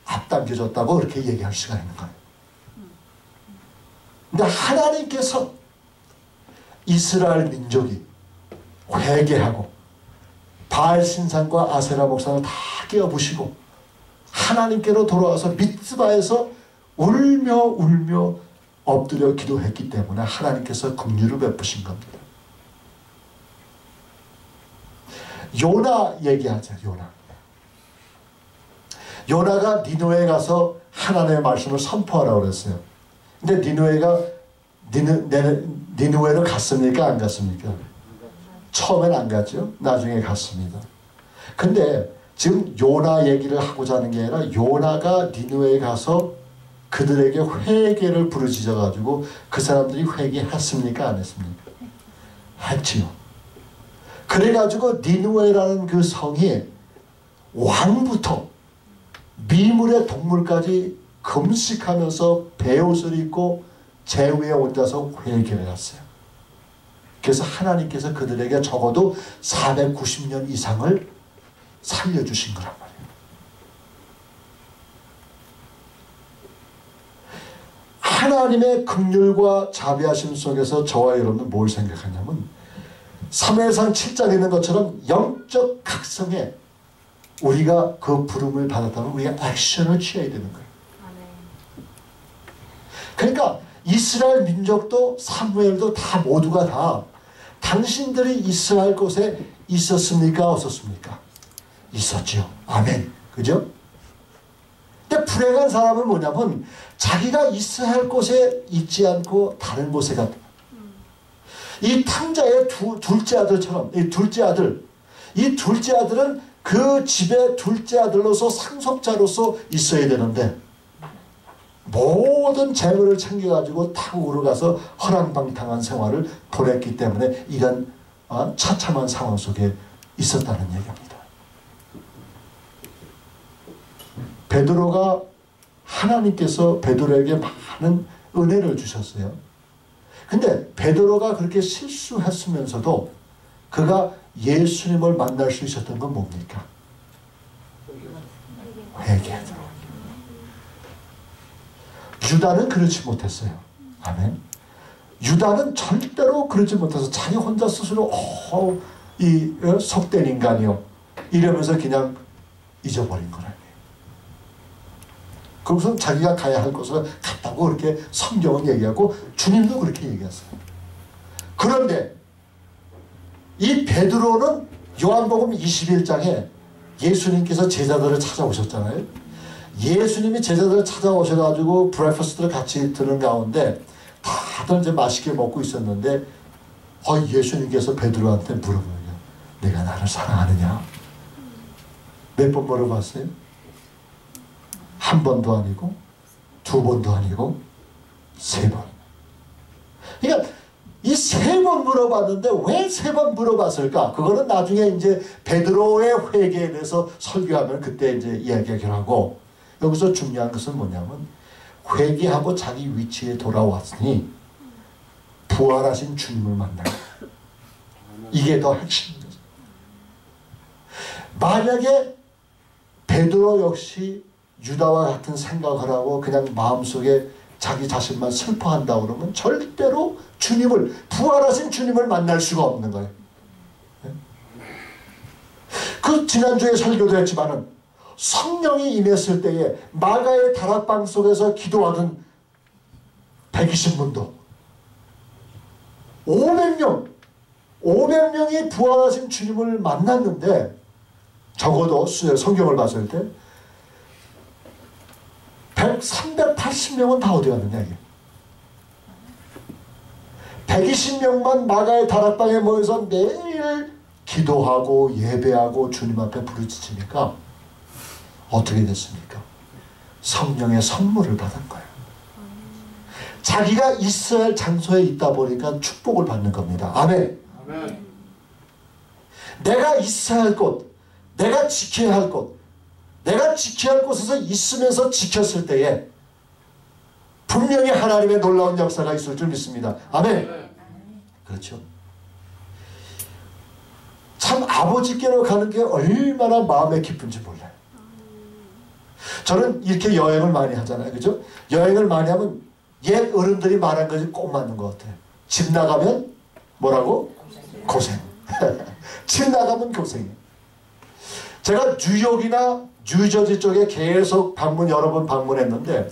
앞당겨졌다고 그렇게 얘기할 수가 있는 거예요. 근데 하나님께서 이스라엘 민족이 회개하고 바알 신상과 아세라 목상을 다 깨어부시고 하나님께로 돌아와서 미tz바에서 울며 엎드려 기도했기 때문에 하나님께서 긍휼을 베푸신 겁니다. 요나 얘기하자. 요나가 니느웨에 가서 하나님의 말씀을 선포하라고 그랬어요. 근데 니느웨로 갔습니까? 안 갔습니까? 처음엔 안 갔죠. 나중에 갔습니다. 근데 지금 요나 얘기를 하고자 하는 게 아니라 요나가 니느웨에 가서 그들에게 회개를 부르짖어 가지고 그 사람들이 회개했습니까? 안 했습니까? 했지요. 그래 가지고 니느웨라는 그 성이 왕부터 미물의 동물까지 금식하면서 베옷을 입고 제위에 앉아서 회개를 했어요. 그래서 하나님께서 그들에게 적어도 490년 이상을 살려주신 거란 말이에요. 하나님의 긍휼과 자비하심 속에서 저와 여러분은 뭘 생각하냐면 사무엘상 7장에 있는 것처럼 영적 각성에 우리가 그 부름을 받았다면 우리가 액션을 취해야 되는 거예요. 그러니까 이스라엘 민족도 사무엘도 다 모두가 다 당신들이 이스라엘 곳에 있었습니까? 없었습니까? 있었죠. 아멘. 그죠? 근데 불행한 사람은 뭐냐면 자기가 이스라엘 곳에 있지 않고 다른 곳에 갔다. 이 탕자의 둘째 아들처럼 이 둘째 아들은 그 집의 둘째 아들로서 상속자로서 있어야 되는데 모든 재물을 챙겨가지고 타국으로 가서 허랑방탕한 생활을 보냈기 때문에 이런 처참한 상황 속에 있었다는 얘기입니다. 베드로가 하나님께서 베드로에게 많은 은혜를 주셨어요. 근데 베드로가 그렇게 실수했으면서도 그가 예수님을 만날 수 있었던 건 뭡니까? 회개하도록. 유다는 그렇지 못했어요. 아멘. 유다는 절대로 그러지 못해서 자기 혼자 스스로 이 속된 인간이요 이러면서 그냥 잊어버린 거라요. 그것은 자기가 가야 할 곳을 갔다고 그렇게 성경은 얘기하고 주님도 그렇게 얘기했어요. 그런데 이 베드로는 요한복음 21장에 예수님께서 제자들을 찾아오셨잖아요. 예수님이 제자들을 찾아오셔가지고 브레이퍼스트를 같이 드는 가운데 다들 이제 맛있게 먹고 있었는데 예수님께서 베드로한테 물어보냐, 내가 나를 사랑하느냐? 몇 번 물어봤어요? 한 번도 아니고 두 번도 아니고 세 번. 그러니까 이 세 번 물어봤는데 왜 세 번 물어봤을까? 그거는 나중에 이제 베드로의 회개에 대해서 설교하면 그때 이제 이야기하기로 하고, 여기서 중요한 것은 뭐냐면 회개하고 자기 위치에 돌아왔으니 부활하신 주님을 만나요. 이게 더 핵심입니다. 만약에 베드로 역시 유다와 같은 생각을 하고 그냥 마음속에 자기 자신만 슬퍼한다 그러면 절대로 주님을, 부활하신 주님을 만날 수가 없는 거예요. 그 지난주에 설교도 했지만은 성령이 임했을 때에 마가의 다락방 속에서 기도하던 120문도 500명이 부활하신 주님을 만났는데 적어도 성경을 봤을 때 380명은 다 어디 갔느냐 이게. 120명만 마가의 다락방에 모여서 매일 기도하고 예배하고 주님 앞에 부르짖으니까 어떻게 됐습니까? 성령의 선물을 받은 거예요. 자기가 있어야 할 장소에 있다 보니까 축복을 받는 겁니다. 아멘. 아멘. 내가 있어야 할 곳, 내가 지켜야 할 곳, 내가 지켜야 할 곳에서 있으면서 지켰을 때에 분명히 하나님의 놀라운 역사가 있을 줄 믿습니다. 아멘. 그렇죠. 참 아버지께로 가는 게 얼마나 마음에 깊은지 몰라요. 저는 이렇게 여행을 많이 하잖아요. 그죠? 여행을 많이 하면 옛 어른들이 말한 것이 꼭 맞는 것 같아요. 집 나가면 뭐라고? 고생. 집 나가면 고생이에요. 제가 뉴욕이나 뉴저지 쪽에 계속 여러 번 방문했는데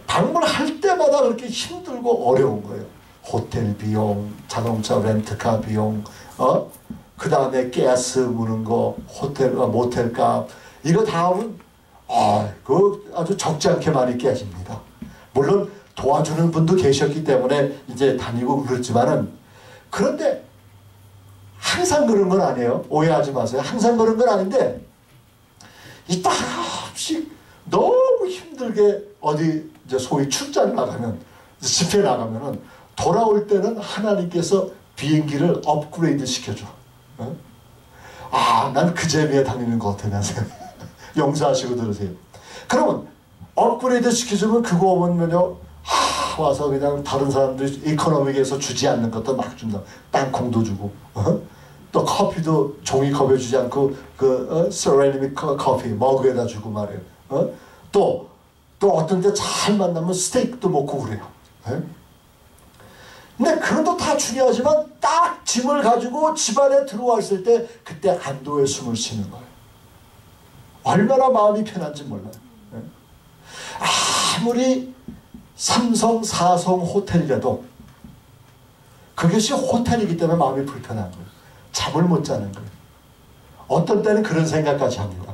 방문할 때마다 그렇게 힘들고 어려운 거예요. 호텔 비용, 자동차 렌트카 비용, 그 다음에 가스 무는 거, 모텔 값, 이거 다 하면 아주 적지 않게 많이 깨집니다. 물론 도와주는 분도 계셨기 때문에 이제 다니고 그렇지만은, 그런데 항상 그런 건 아니에요. 오해하지 마세요. 항상 그런 건 아닌데 이따 없이 너무 힘들게 어디 이제 소위 출장 나가면, 집회 나가면은 돌아올 때는 하나님께서 비행기를 업그레이드 시켜줘. 난 그 재미에 다니는 것 같아. 용서하시고 들으세요. 그러면 업그레이드 시켜주면 그거 오면요, 와서 그냥 다른 사람들이 이코노믹에서 주지 않는 것도 막 준다. 땅콩도 주고, 또 커피도 종이컵에 주지 않고 세라믹 커피 머그에다 주고 말이에요. 또 어떤 때 잘 만나면 스테이크도 먹고 그래요. 근데 그런 것도 다 중요하지만 딱 짐을 가지고 집안에 들어왔을 때 그때 안도의 숨을 쉬는 거예요. 얼마나 마음이 편한지 몰라요. 아무리 3성, 4성 호텔이라도 그것이 호텔이기 때문에 마음이 불편한 거예요. 잠을 못 자는 거예요. 어떤 때는 그런 생각까지 합니다.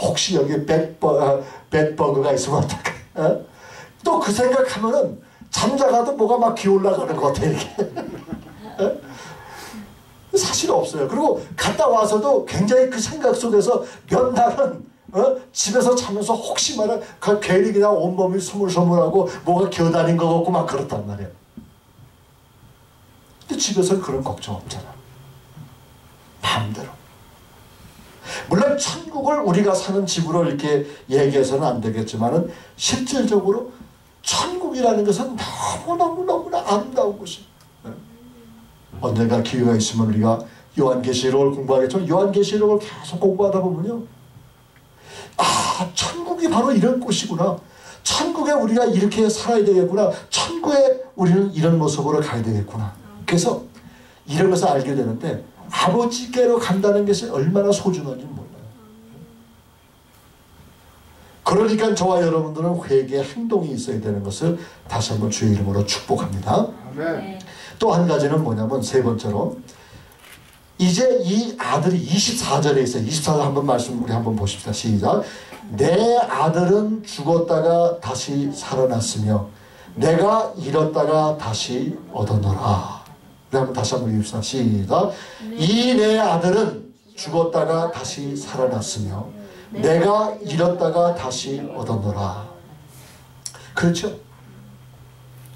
혹시 여기 bedbug가 있으면 어떡해? 또 그 생각하면은 잠자가도 뭐가 막 기어올라가는 것 같아, 이렇게. 사실 없어요. 그리고 갔다 와서도 굉장히 그 생각 속에서 몇 날은 집에서 자면서 혹시 말해 괜히 그냥 온몸이 스물스물하고 뭐가 기어다닌 것 같고 막 그렇단 말이에요. 근데 집에서는 그런 걱정 없잖아. 마음대로. 물론 천국을 우리가 사는 집으로 이렇게 얘기해서는 안 되겠지만은 실질적으로 천국이라는 것은 너무너무너무나 아름다운 곳이에요. 언젠가 기회가 있으면 우리가 요한계시록을 공부하겠지만 요한계시록을 계속 공부하다 보면요, 천국이 바로 이런 곳이구나. 천국에 우리가 이렇게 살아야 되겠구나. 천국에 우리는 이런 모습으로 가야 되겠구나. 그래서 이런 것을 알게 되는데 아버지께로 간다는 것이 얼마나 소중한지 몰라요. 그러니까 저와 여러분들은 회개의 행동이 있어야 되는 것을 다시 한번 주의 이름으로 축복합니다. 아멘. 또 한 가지는 뭐냐면 세 번째로 이제 이 아들이 24절에 있어요. 24절 한번 말씀 우리 한번 보십시다. 시작. 내 아들은 죽었다가 다시 살아났으며 내가 잃었다가 다시 얻었노라. 우리 한번 다시 한번 읽읍시다. 시작. 이 내 아들은 죽었다가 다시 살아났으며 내가 잃었다가 다시 얻었노라. 그렇죠?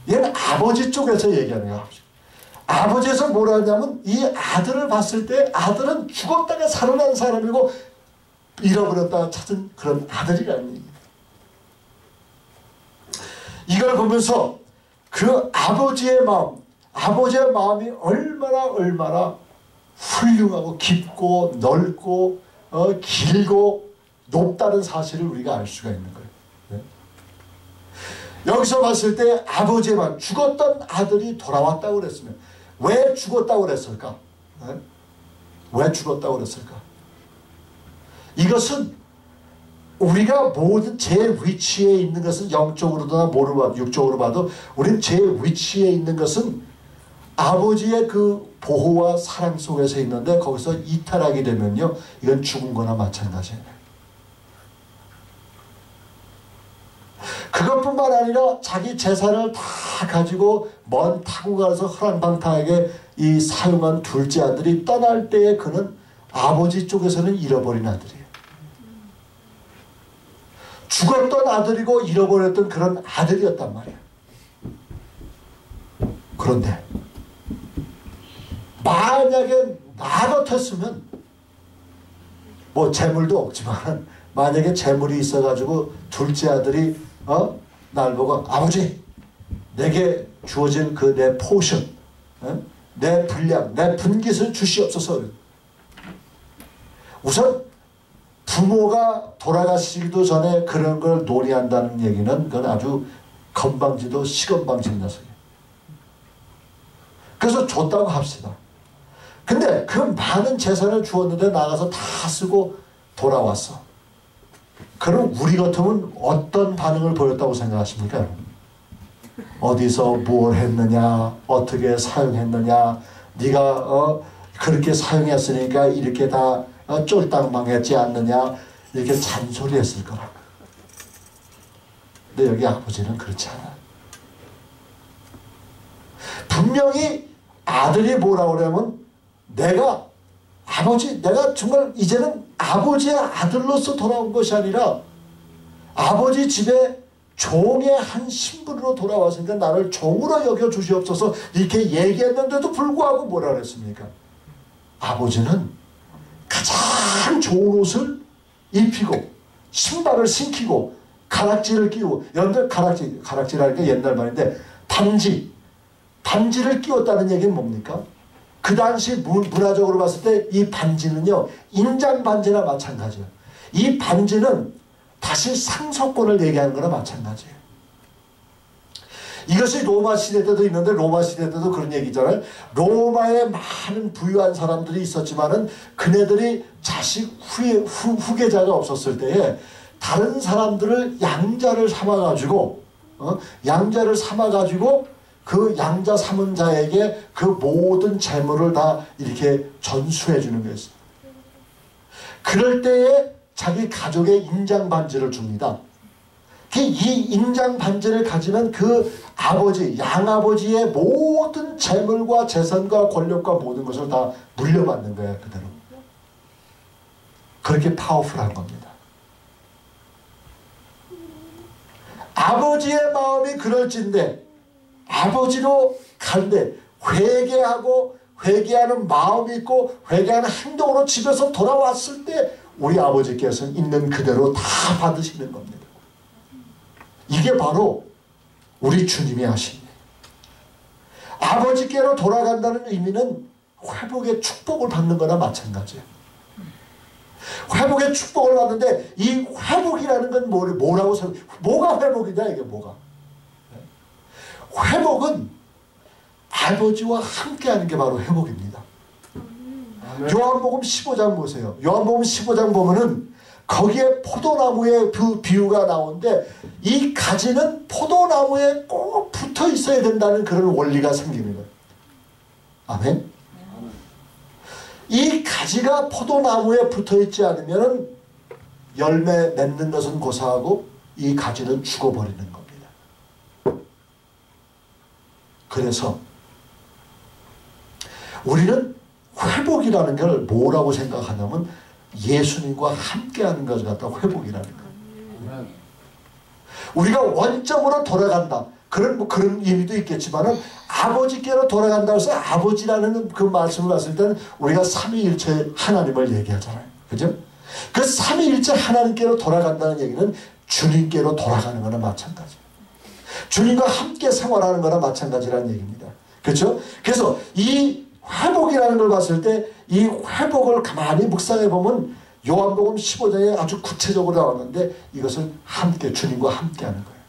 얘는 아버지 쪽에서 얘기하는 거야. 아버지에서 뭐라 하냐면 이 아들을 봤을 때 아들은 죽었다가 살아난 사람이고 잃어버렸다가 찾은 그런 아들이라는 얘기예요. 이걸 보면서 그 아버지의 마음이 얼마나 훌륭하고 깊고 넓고 길고 높다는 사실을 우리가 알 수가 있는 거예요. 네? 여기서 봤을 때 아버지의 마음, 죽었던 아들이 돌아왔다고 그랬으면 왜 죽었다고 그랬을까? 네? 왜 죽었다고 그랬을까? 이것은 우리가 모든 제 위치에 있는 것은 영적으로나 육적으로 봐도 우리는 제 위치에 있는 것은 아버지의 그 보호와 사랑 속에서 있는데 거기서 이탈하게 되면요, 이건 죽은 거나 마찬가지예요. 그것뿐만 아니라 자기 재산을 다 가지고 먼 타국 가서 허랑방탕하게 이 사용한 둘째 아들이 떠날 때에 그는 아버지 쪽에서는 잃어버린 아들이에요. 죽었던 아들이고 잃어버렸던 그런 아들이었단 말이에요. 그런데 만약에 나 같았으면 뭐 재물도 없지만 만약에 재물이 있어가지고 둘째 아들이 날 보고 아버지 내게 주어진 그 내 포션, 내 분량, 내 분깃을 주시옵소서. 우선 부모가 돌아가시기도 전에 그런 걸 논의한다는 얘기는 그건 아주 건방지도 시건방진 녀석이에요. 그래서 줬다고 합시다. 근데 그 많은 재산을 주었는데 나가서 다 쓰고 돌아왔어. 그럼 우리 같으면 어떤 반응을 보였다고 생각하십니까? 어디서 뭘 했느냐, 어떻게 사용했느냐, 네가 그렇게 사용했으니까 이렇게 다 쫄딱 망했지 않느냐, 이렇게 잔소리했을 거라고. 근데 여기 아버지는 그렇지 않아. 분명히 아들이 뭐라고 그러면 내가 정말 이제는 아버지의 아들로서 돌아온 것이 아니라 아버지 집에 종의 한 신분으로 돌아왔으니까 나를 종으로 여겨 주시옵소서 이렇게 얘기했는데도 불구하고 뭐라 그랬습니까? 아버지는 가장 좋은 옷을 입히고 신발을 신기고 가락지를 끼고, 여러분들 가락지라니까 옛날 말인데 반지를 끼웠다는 얘기는 뭡니까? 그 당시 문화적으로 봤을 때 이 반지는요, 인장 반지나 마찬가지예요. 이 반지는 다시 상속권을 얘기하는 거나 마찬가지예요. 이것이 로마 시대 때도 있는데 로마 시대 때도 그런 얘기잖아요. 로마에 많은 부유한 사람들이 있었지만은 그네들이 자식 후계자가 없었을 때에 다른 사람들을 양자를 삼아가지고 그 양자 삼은 자에게 그 모든 재물을 다 이렇게 전수해 주는 거였어요. 그럴 때에 자기 가족의 인장 반지를 줍니다. 이 인장 반지를 가지면 그 아버지, 양아버지의 모든 재물과 재산과 권력과 모든 것을 다 물려받는 거예요, 그대로. 그렇게 파워풀한 겁니다. 아버지의 마음이 그럴진데 아버지로 간데 회개하는 마음이 있고 회개하는 행동으로 집에서 돌아왔을 때 우리 아버지께서는 있는 그대로 다 받으시는 겁니다. 이게 바로 우리 주님이 하신 일이에요. 아버지께로 돌아간다는 의미는 회복의 축복을 받는 거나 마찬가지예요. 회복의 축복을 받는데 이 회복이라는 건 뭐라고 생각해요? 뭐가 회복이냐, 이게 뭐가? 회복은 아버지와 함께하는 게 바로 회복입니다. 요한복음 15장 보세요. 요한복음 15장 보면은 거기에 포도나무의 비유가 나오는데 이 가지는 포도나무에 꼭 붙어 있어야 된다는 그런 원리가 생기는 거예요. 아멘? 이 가지가 포도나무에 붙어 있지 않으면 열매 맺는 것은 고사하고 이 가지는 죽어버리는 겁니다. 그래서 우리는 회복이라는 걸 뭐라고 생각하냐면 예수님과 함께하는 것을 갖다 회복이라는 거예요. 우리가 원점으로 돌아간다. 그런 의미도 있겠지만은 아버지께로 돌아간다고 해서 아버지라는 그 말씀을 봤을 때는 우리가 삼위일체 하나님을 얘기하잖아요. 그죠? 그 삼위일체 하나님께로 돌아간다는 얘기는 주님께로 돌아가는 거나 마찬가지예요. 주님과 함께 생활하는 거나 마찬가지라는 얘기입니다. 그렇죠? 그래서 이 회복이라는 걸 봤을 때 이 회복을 가만히 묵상해 보면 요한복음 15장에 아주 구체적으로 나왔는데 이것을 함께 주님과 함께 하는 거예요.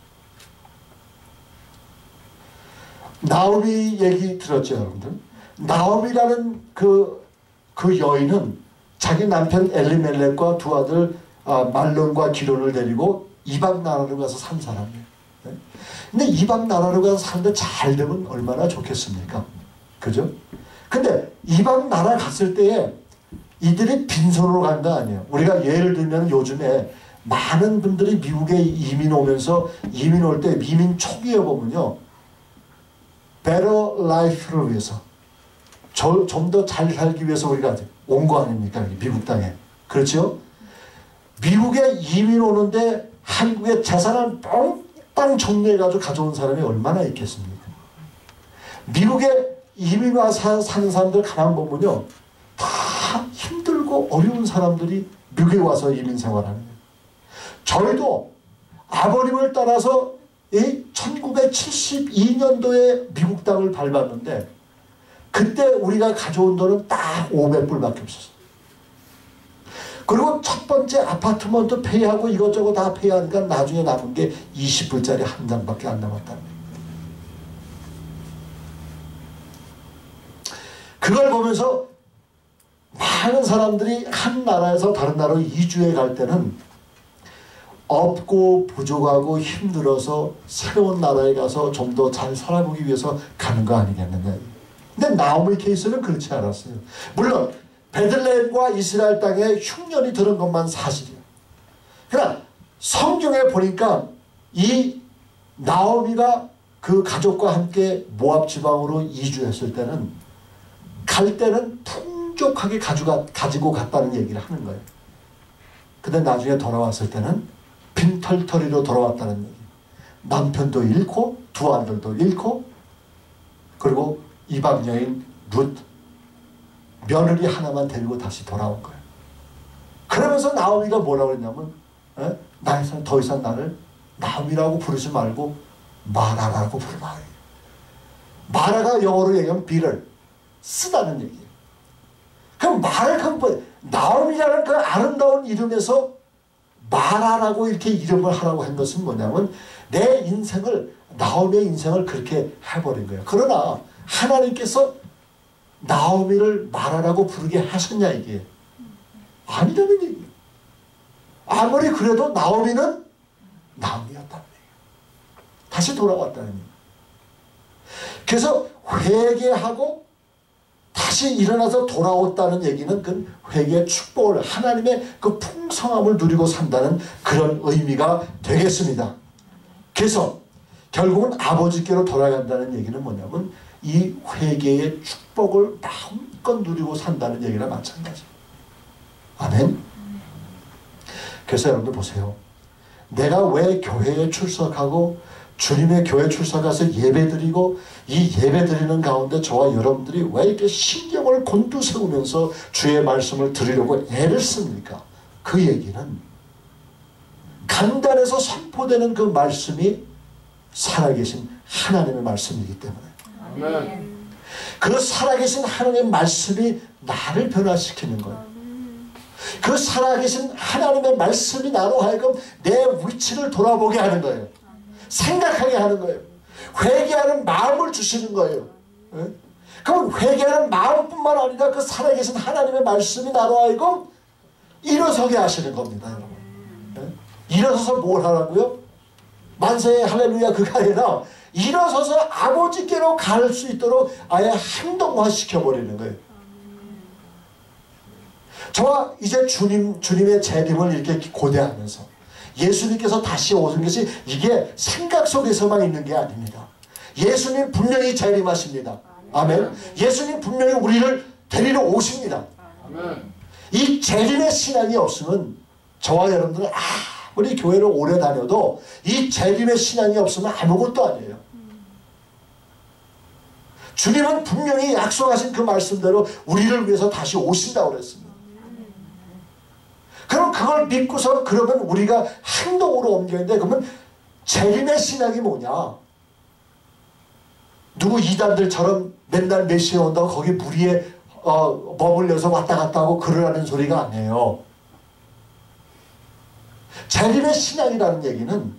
나오미 얘기 들었죠, 여러분들? 나오미라는 그 여인은 자기 남편 엘리멜렉과 두 아들 말론과 기론을 데리고 이방 나라로 가서 산 사람이에요. 근데 이방 나라로 가서 사는데 잘 되면 얼마나 좋겠습니까? 그죠? 근데 이방 나라 갔을 때에 이들이 빈손으로 간 거 아니에요. 우리가 예를 들면 요즘에 많은 분들이 미국에 이민 오면서 이민 올 때 이민 초기에 보면요. better life를 위해서 좀 더 잘 살기 위해서 우리가 온 거 아닙니까? 미국 땅에. 그렇죠? 미국에 이민 오는데 한국의 재산을 몽땅 정리해가지고 가져온 사람이 얼마나 있겠습니까? 미국에 이민 와서 사는 사람들 가만 보면요. 다 힘들고 어려운 사람들이 미국에 와서 이민 생활하는 거예요. 저희도 아버님을 따라서 1972년도에 미국 땅을 밟았는데 그때 우리가 가져온 돈은 딱 500불밖에 없었어요. 그리고 첫 번째 아파트먼트 페이하고 이것저것 다 페이하니까 나중에 남은 게 20불짜리 한 장밖에 안 남았다는 거예요. 그걸 보면서 많은 사람들이 한 나라에서 다른 나라로 이주해 갈 때는 없고 부족하고 힘들어서 새로운 나라에 가서 좀 더 잘 살아보기 위해서 가는 거 아니겠느냐. 근데 나오미 케이스는 그렇지 않았어요. 물론 베들레헴과 이스라엘 땅에 흉년이 들은 것만 사실이에요. 그러나 성경에 보니까 이 나오미가 그 가족과 함께 모압 지방으로 이주했을 때는 갈 때는 풍족하게 가지고 갔다는 얘기를 하는 거예요. 근데 나중에 돌아왔을 때는 빈털터리로 돌아왔다는 얘기. 남편도 잃고 두 아들도 잃고 그리고 이방 여인 룻 며느리 하나만 데리고 다시 돌아온 거예요. 그러면서 나오미가 뭐라고 했냐면 더 이상 나를 나오미라고 부르지 말고 마라라고 부르라. 마라가 영어로 얘기하면 비를 쓰다는 얘기예요. 그럼 나오미라는 그 아름다운 이름에서 마라라고 이렇게 이름을 하라고 한 것은 뭐냐면 내 인생을 나오미의 인생을 그렇게 해버린 거예요. 그러나 하나님께서 나오미를 마라라고 부르게 하셨냐 이게 아니라는 얘기예요. 아무리 그래도 나오미는 나오미였다는 얘기예요. 다시 돌아왔다는 얘기예요. 그래서 회개하고 다시 일어나서 돌아왔다는 얘기는 그 회개의 축복을 하나님의 그 풍성함을 누리고 산다는 그런 의미가 되겠습니다. 그래서 결국은 아버지께로 돌아간다는 얘기는 뭐냐면 이 회개의 축복을 마음껏 누리고 산다는 얘기랑 마찬가지입니다. 아멘. 그래서 여러분들 보세요. 내가 왜 교회에 출석하고 주님의 교회 출석해서 예배드리고 이 예배드리는 가운데 저와 여러분들이 왜 이렇게 신경을 곤두세우면서 주의 말씀을 들으려고 애를 씁니까? 그 얘기는 강단에서 선포되는 그 말씀이 살아계신 하나님의 말씀이기 때문에 아멘. 그 살아계신 하나님의 말씀이 나를 변화시키는 거예요. 그 살아계신 하나님의 말씀이 나로 하여금 내 위치를 돌아보게 하는 거예요. 생각하게 하는 거예요. 회개하는 마음을 주시는 거예요. 그럼 회개하는 마음뿐만 아니라 그 살아계신 하나님의 말씀이 나로 하여금 일어서게 하시는 겁니다. 여러분. 일어서서 뭘 하라고요? 만세 할렐루야 그가 아니라 일어서서 아버지께로 갈 수 있도록 아예 행동화시켜버리는 거예요. 저와 이제 주님의 재림을 이렇게 고대하면서 예수님께서 다시 오신 것이 이게 생각 속에서만 있는 게 아닙니다. 예수님 분명히 재림하십니다. 아멘. 예수님 분명히 우리를 데리러 오십니다. 아멘. 이 재림의 신앙이 없으면 저와 여러분들은 아무리 교회를 오래 다녀도 이 재림의 신앙이 없으면 아무것도 아니에요. 주님은 분명히 약속하신 그 말씀대로 우리를 위해서 다시 오신다고 그랬습니다. 그럼 그걸 믿고서 그러면 우리가 행동으로 옮기는데 그러면 재림의 신앙이 뭐냐? 누구 이단들처럼 맨날 메시아 온다고 거기 무리에 머물려서 왔다 갔다 하고 그러라는 소리가 아니에요. 재림의 신앙이라는 얘기는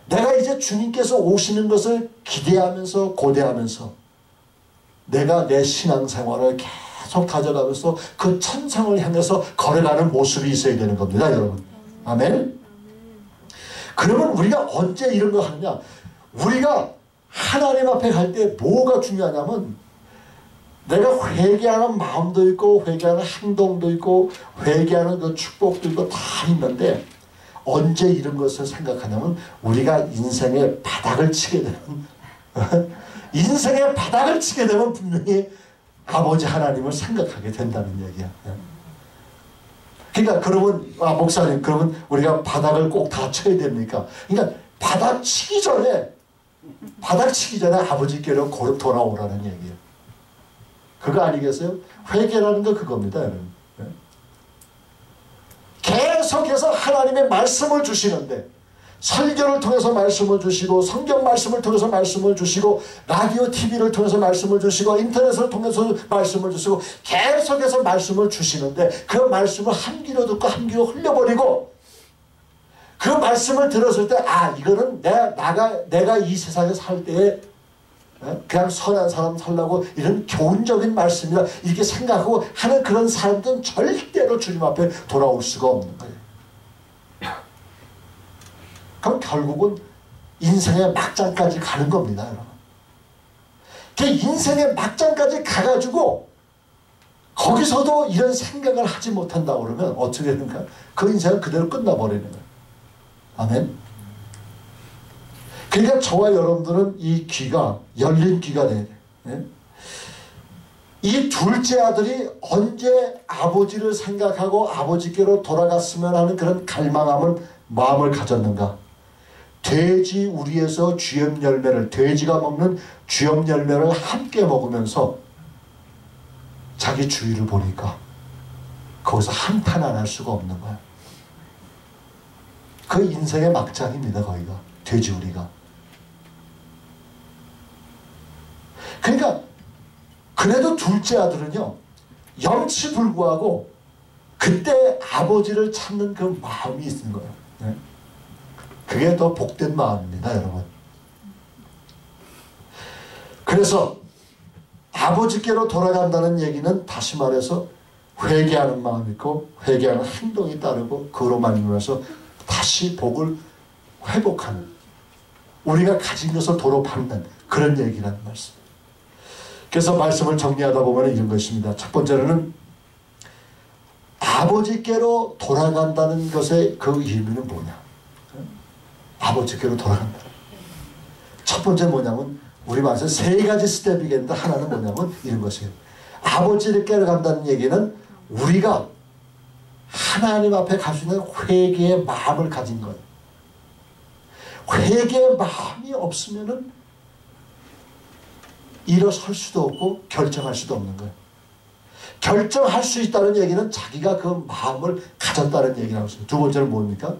내가 이제 주님께서 오시는 것을 기대하면서 고대하면서 내가 내 신앙생활을 계속 다져가면서 그 천상을 향해서 걸어가는 모습이 있어야 되는 겁니다, 여러분. 아멘. 그러면 우리가 언제 이런 거 하느냐? 우리가 하나님 앞에 갈 때 뭐가 중요하냐면, 내가 내 신앙생활을 계속 다져가면서 그 천상을 향해서 걸어가는 모습이 있어야 되는 겁니다, 여러분. 아멘. 그러면 우리가 언제 이런 거 하느냐? 우리가 하나님 앞에 갈 때 뭐가 중요하냐면, 내가 내 신앙생활을 계속 다져가면서 그 천상을 향해서 걸어가는 모습이 있어야 되는 겁니다, 여러분. 아멘. 그러면 우리가 언제 이런 거 하느냐? 우리가 내가 회개하는 마음도 있고 회개하는 행동도 있고 회개하는 그 축복도 있고 다 있는데 언제 이런 것을 생각하냐면 우리가 인생의 바닥을 치게 되면 인생의 바닥을 치게 되면 분명히 아버지 하나님을 생각하게 된다는 얘기야. 그러니까 그러면 목사님 그러면 우리가 바닥을 꼭 다 쳐야 됩니까? 그러니까 바닥 치기 전에 아버지께로 돌아오라는 얘기예요. 그거 아니겠어요? 회개라는 거 그겁니다. 여러분. 계속해서 하나님의 말씀을 주시는데 설교를 통해서 말씀을 주시고 성경 말씀을 통해서 말씀을 주시고 라디오 TV를 통해서 말씀을 주시고 인터넷을 통해서 말씀을 주시고 계속해서 말씀을 주시는데 그 말씀을 한 귀로 듣고 한 귀로 흘려버리고 그 말씀을 들었을 때 이거는 내가 이 세상에 살 때에 그냥 선한 사람 살라고 이런 교훈적인 말씀이다 이렇게 생각하고 하는 그런 사람들은 절대로 주님 앞에 돌아올 수가 없는 거예요. 그럼 결국은 인생의 막장까지 가는 겁니다. 여러분. 그 인생의 막장까지 가가지고 거기서도 이런 생각을 하지 못한다고 그러면 어떻게 되는가? 그 인생은 그대로 끝나버리는 거예요. 아멘. 그러니까 저와 여러분들은 이 귀가 열린 귀가 돼야 돼요. 이 둘째 아들이 언제 아버지를 생각하고 아버지께로 돌아갔으면 하는 그런 마음을 가졌는가? 돼지 우리에서 쥐염 열매를 돼지가 먹는 쥐염 열매를 함께 먹으면서 자기 주위를 보니까 거기서 한탄 안 할 수가 없는 거야. 그 인생의 막장입니다. 거기가 돼지우리가. 그러니까 그래도 둘째 아들은요 염치불구하고 그때 아버지를 찾는 그 마음이 있는 거예요. 네? 그게 더 복된 마음입니다. 여러분. 그래서 아버지께로 돌아간다는 얘기는 다시 말해서 회개하는 마음이 있고 회개하는 행동이 따르고 그로 말미암아서 다시 복을 회복하는 우리가 가진 것을 도로 받는 그런 얘기라는 말씀. 그래서 말씀을 정리하다 보면 이런 것입니다. 첫 번째로는 아버지께로 돌아간다는 것의 그 의미는 뭐냐? 아버지께로 돌아간다. 첫 번째 뭐냐면 우리 말에서 세 가지 스텝이겠는데 하나는 뭐냐면 이런 것이에요. 아버지께로 간다는 얘기는 우리가 하나님 앞에 갈 수 있는 회개의 마음을 가진 거예요. 회개의 마음이 없으면은 일어설 수도 없고 결정할 수도 없는 거예요. 결정할 수 있다는 얘기는 자기가 그 마음을 가졌다는 얘기라고 했어요. 두 번째는 뭡니까?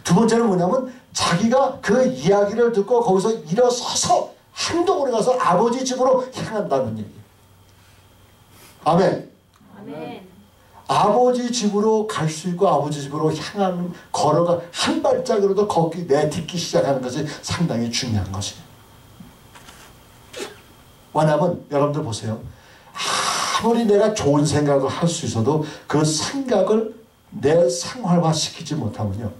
두 번째는 뭐냐면 자기가 그 이야기를 듣고 거기서 일어서서 행동으로 가서 아버지 집으로 향한다는 얘기예요. 아멘. 아멘. 아버지 집으로 갈 수 있고 아버지 집으로 향하는 걸어가 한 발짝으로도 거기 내딛기 시작하는 것이 상당히 중요한 것이에요. 왜냐하면 여러분들 보세요. 아무리 내가 좋은 생각을 할 수 있어도 그 생각을 내 생활화시키지 못하면요.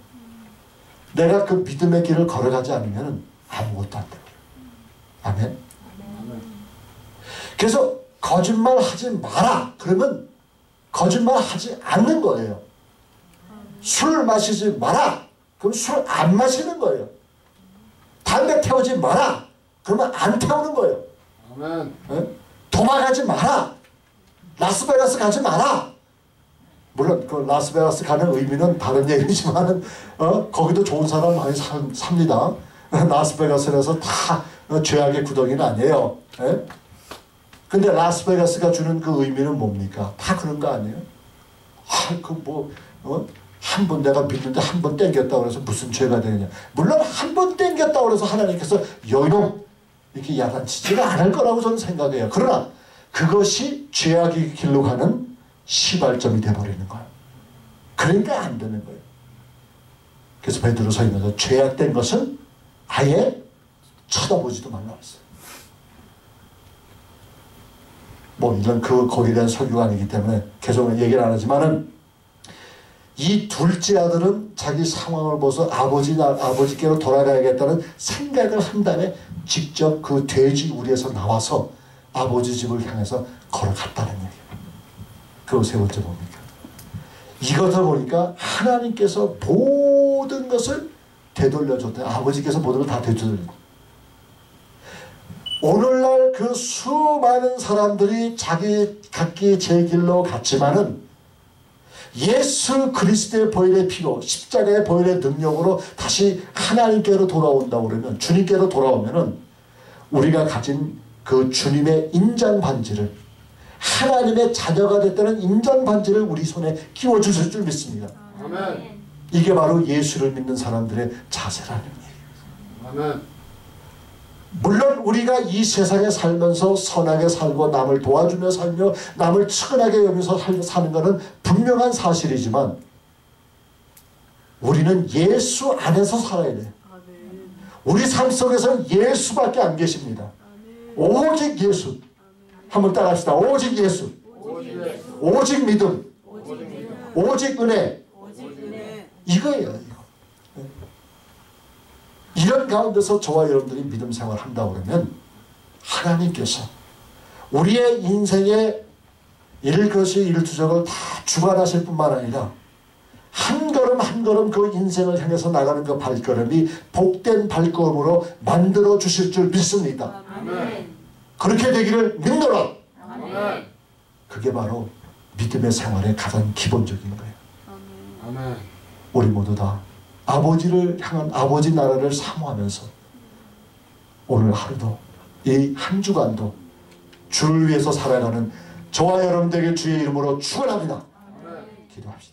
내가 그 믿음의 길을 걸어가지 않으면 아무것도 안 돼요. 아멘. 그래서 거짓말하지 마라. 그러면 거짓말하지 않는 거예요. 술 마시지 마라. 그럼 술 안 마시는 거예요. 담배 태우지 마라. 그러면 안 태우는 거예요. 아멘. 도망가지 마라. 라스베가스 가지 마라. 물론 그 라스베가스 가는 의미는 다른 얘기지만 거기도 좋은 사람 많이 삽니다. 라스베가스라서 다 죄악의 구덩이는 아니에요. 근데 라스베가스가 주는 그 의미는 뭡니까? 다 그런 거 아니에요? 한 번 내가 믿는데 한 번 땡겼다고 해서 무슨 죄가 되느냐. 물론 한 번 땡겼다고 해서 하나님께서 여인놈 이렇게 야단치지가 않을 거라고 저는 생각해요. 그러나 그것이 죄악의 길로 가는 시발점이 돼버리는 거예요. 그러니까 안 되는 거예요. 그래서 베드로서에서 죄악된 것은 아예 쳐다보지도 말라 했어요. 뭐 이런 거기에 대한 설교가 아니기 때문에 계속 얘기를 안 하지만은 이 둘째 아들은 자기 상황을 보고서 아버지께로 돌아가야겠다는 생각을 한 다음에 직접 그 돼지 우리에서 나와서 아버지 집을 향해서 걸어갔다는 얘기예요. 그리고 세 번째 뭡니까? 이것을 보니까 하나님께서 모든 것을 되돌려줬다. 아버지께서 모든 걸 다 되돌려줬다. 오늘날 그 수많은 사람들이 각기 제 길로 갔지만은 예수 그리스도의 보혈의 피로 십자가의 보혈의 능력으로 다시 하나님께로 돌아온다고 그러면, 주님께로 돌아오면은 우리가 가진 그 주님의 인장 반지를, 하나님의 자녀가 됐다는 인장 반지를 우리 손에 끼워주실 줄 믿습니다. 아멘. 이게 바로 예수를 믿는 사람들의 자세라는 얘기예요. 아멘. 물론 우리가 이 세상에 살면서 선하게 살고 남을 도와주며 살며 남을 측은하게 여기서 사는 것은 분명한 사실이지만 우리는 예수 안에서 살아야 돼요. 우리 삶 속에서는 예수밖에 안 계십니다. 오직 예수. 한번 따라합시다. 오직 예수. 오직 믿음. 오직 은혜. 이거예요. 이런 가운데서 저와 여러분들이 믿음 생활을 한다고 그러면 하나님께서 우리의 인생의 일것이 일투족을 다 주관하실 뿐만 아니라 한 걸음 한 걸음 그 인생을 향해서 나가는 그 발걸음이 복된 발걸음으로 만들어 주실 줄 믿습니다. 아멘. 그렇게 되기를 믿노라. 아멘. 그게 바로 믿음의 생활의 가장 기본적인 거예요. 아멘. 우리 모두 다 아버지를 향한 아버지 나라를 사모하면서 오늘 하루도 이 한 주간도 주를 위해서 살아가는 저와 여러분들에게 주의 이름으로 축원합니다. 기도합시다.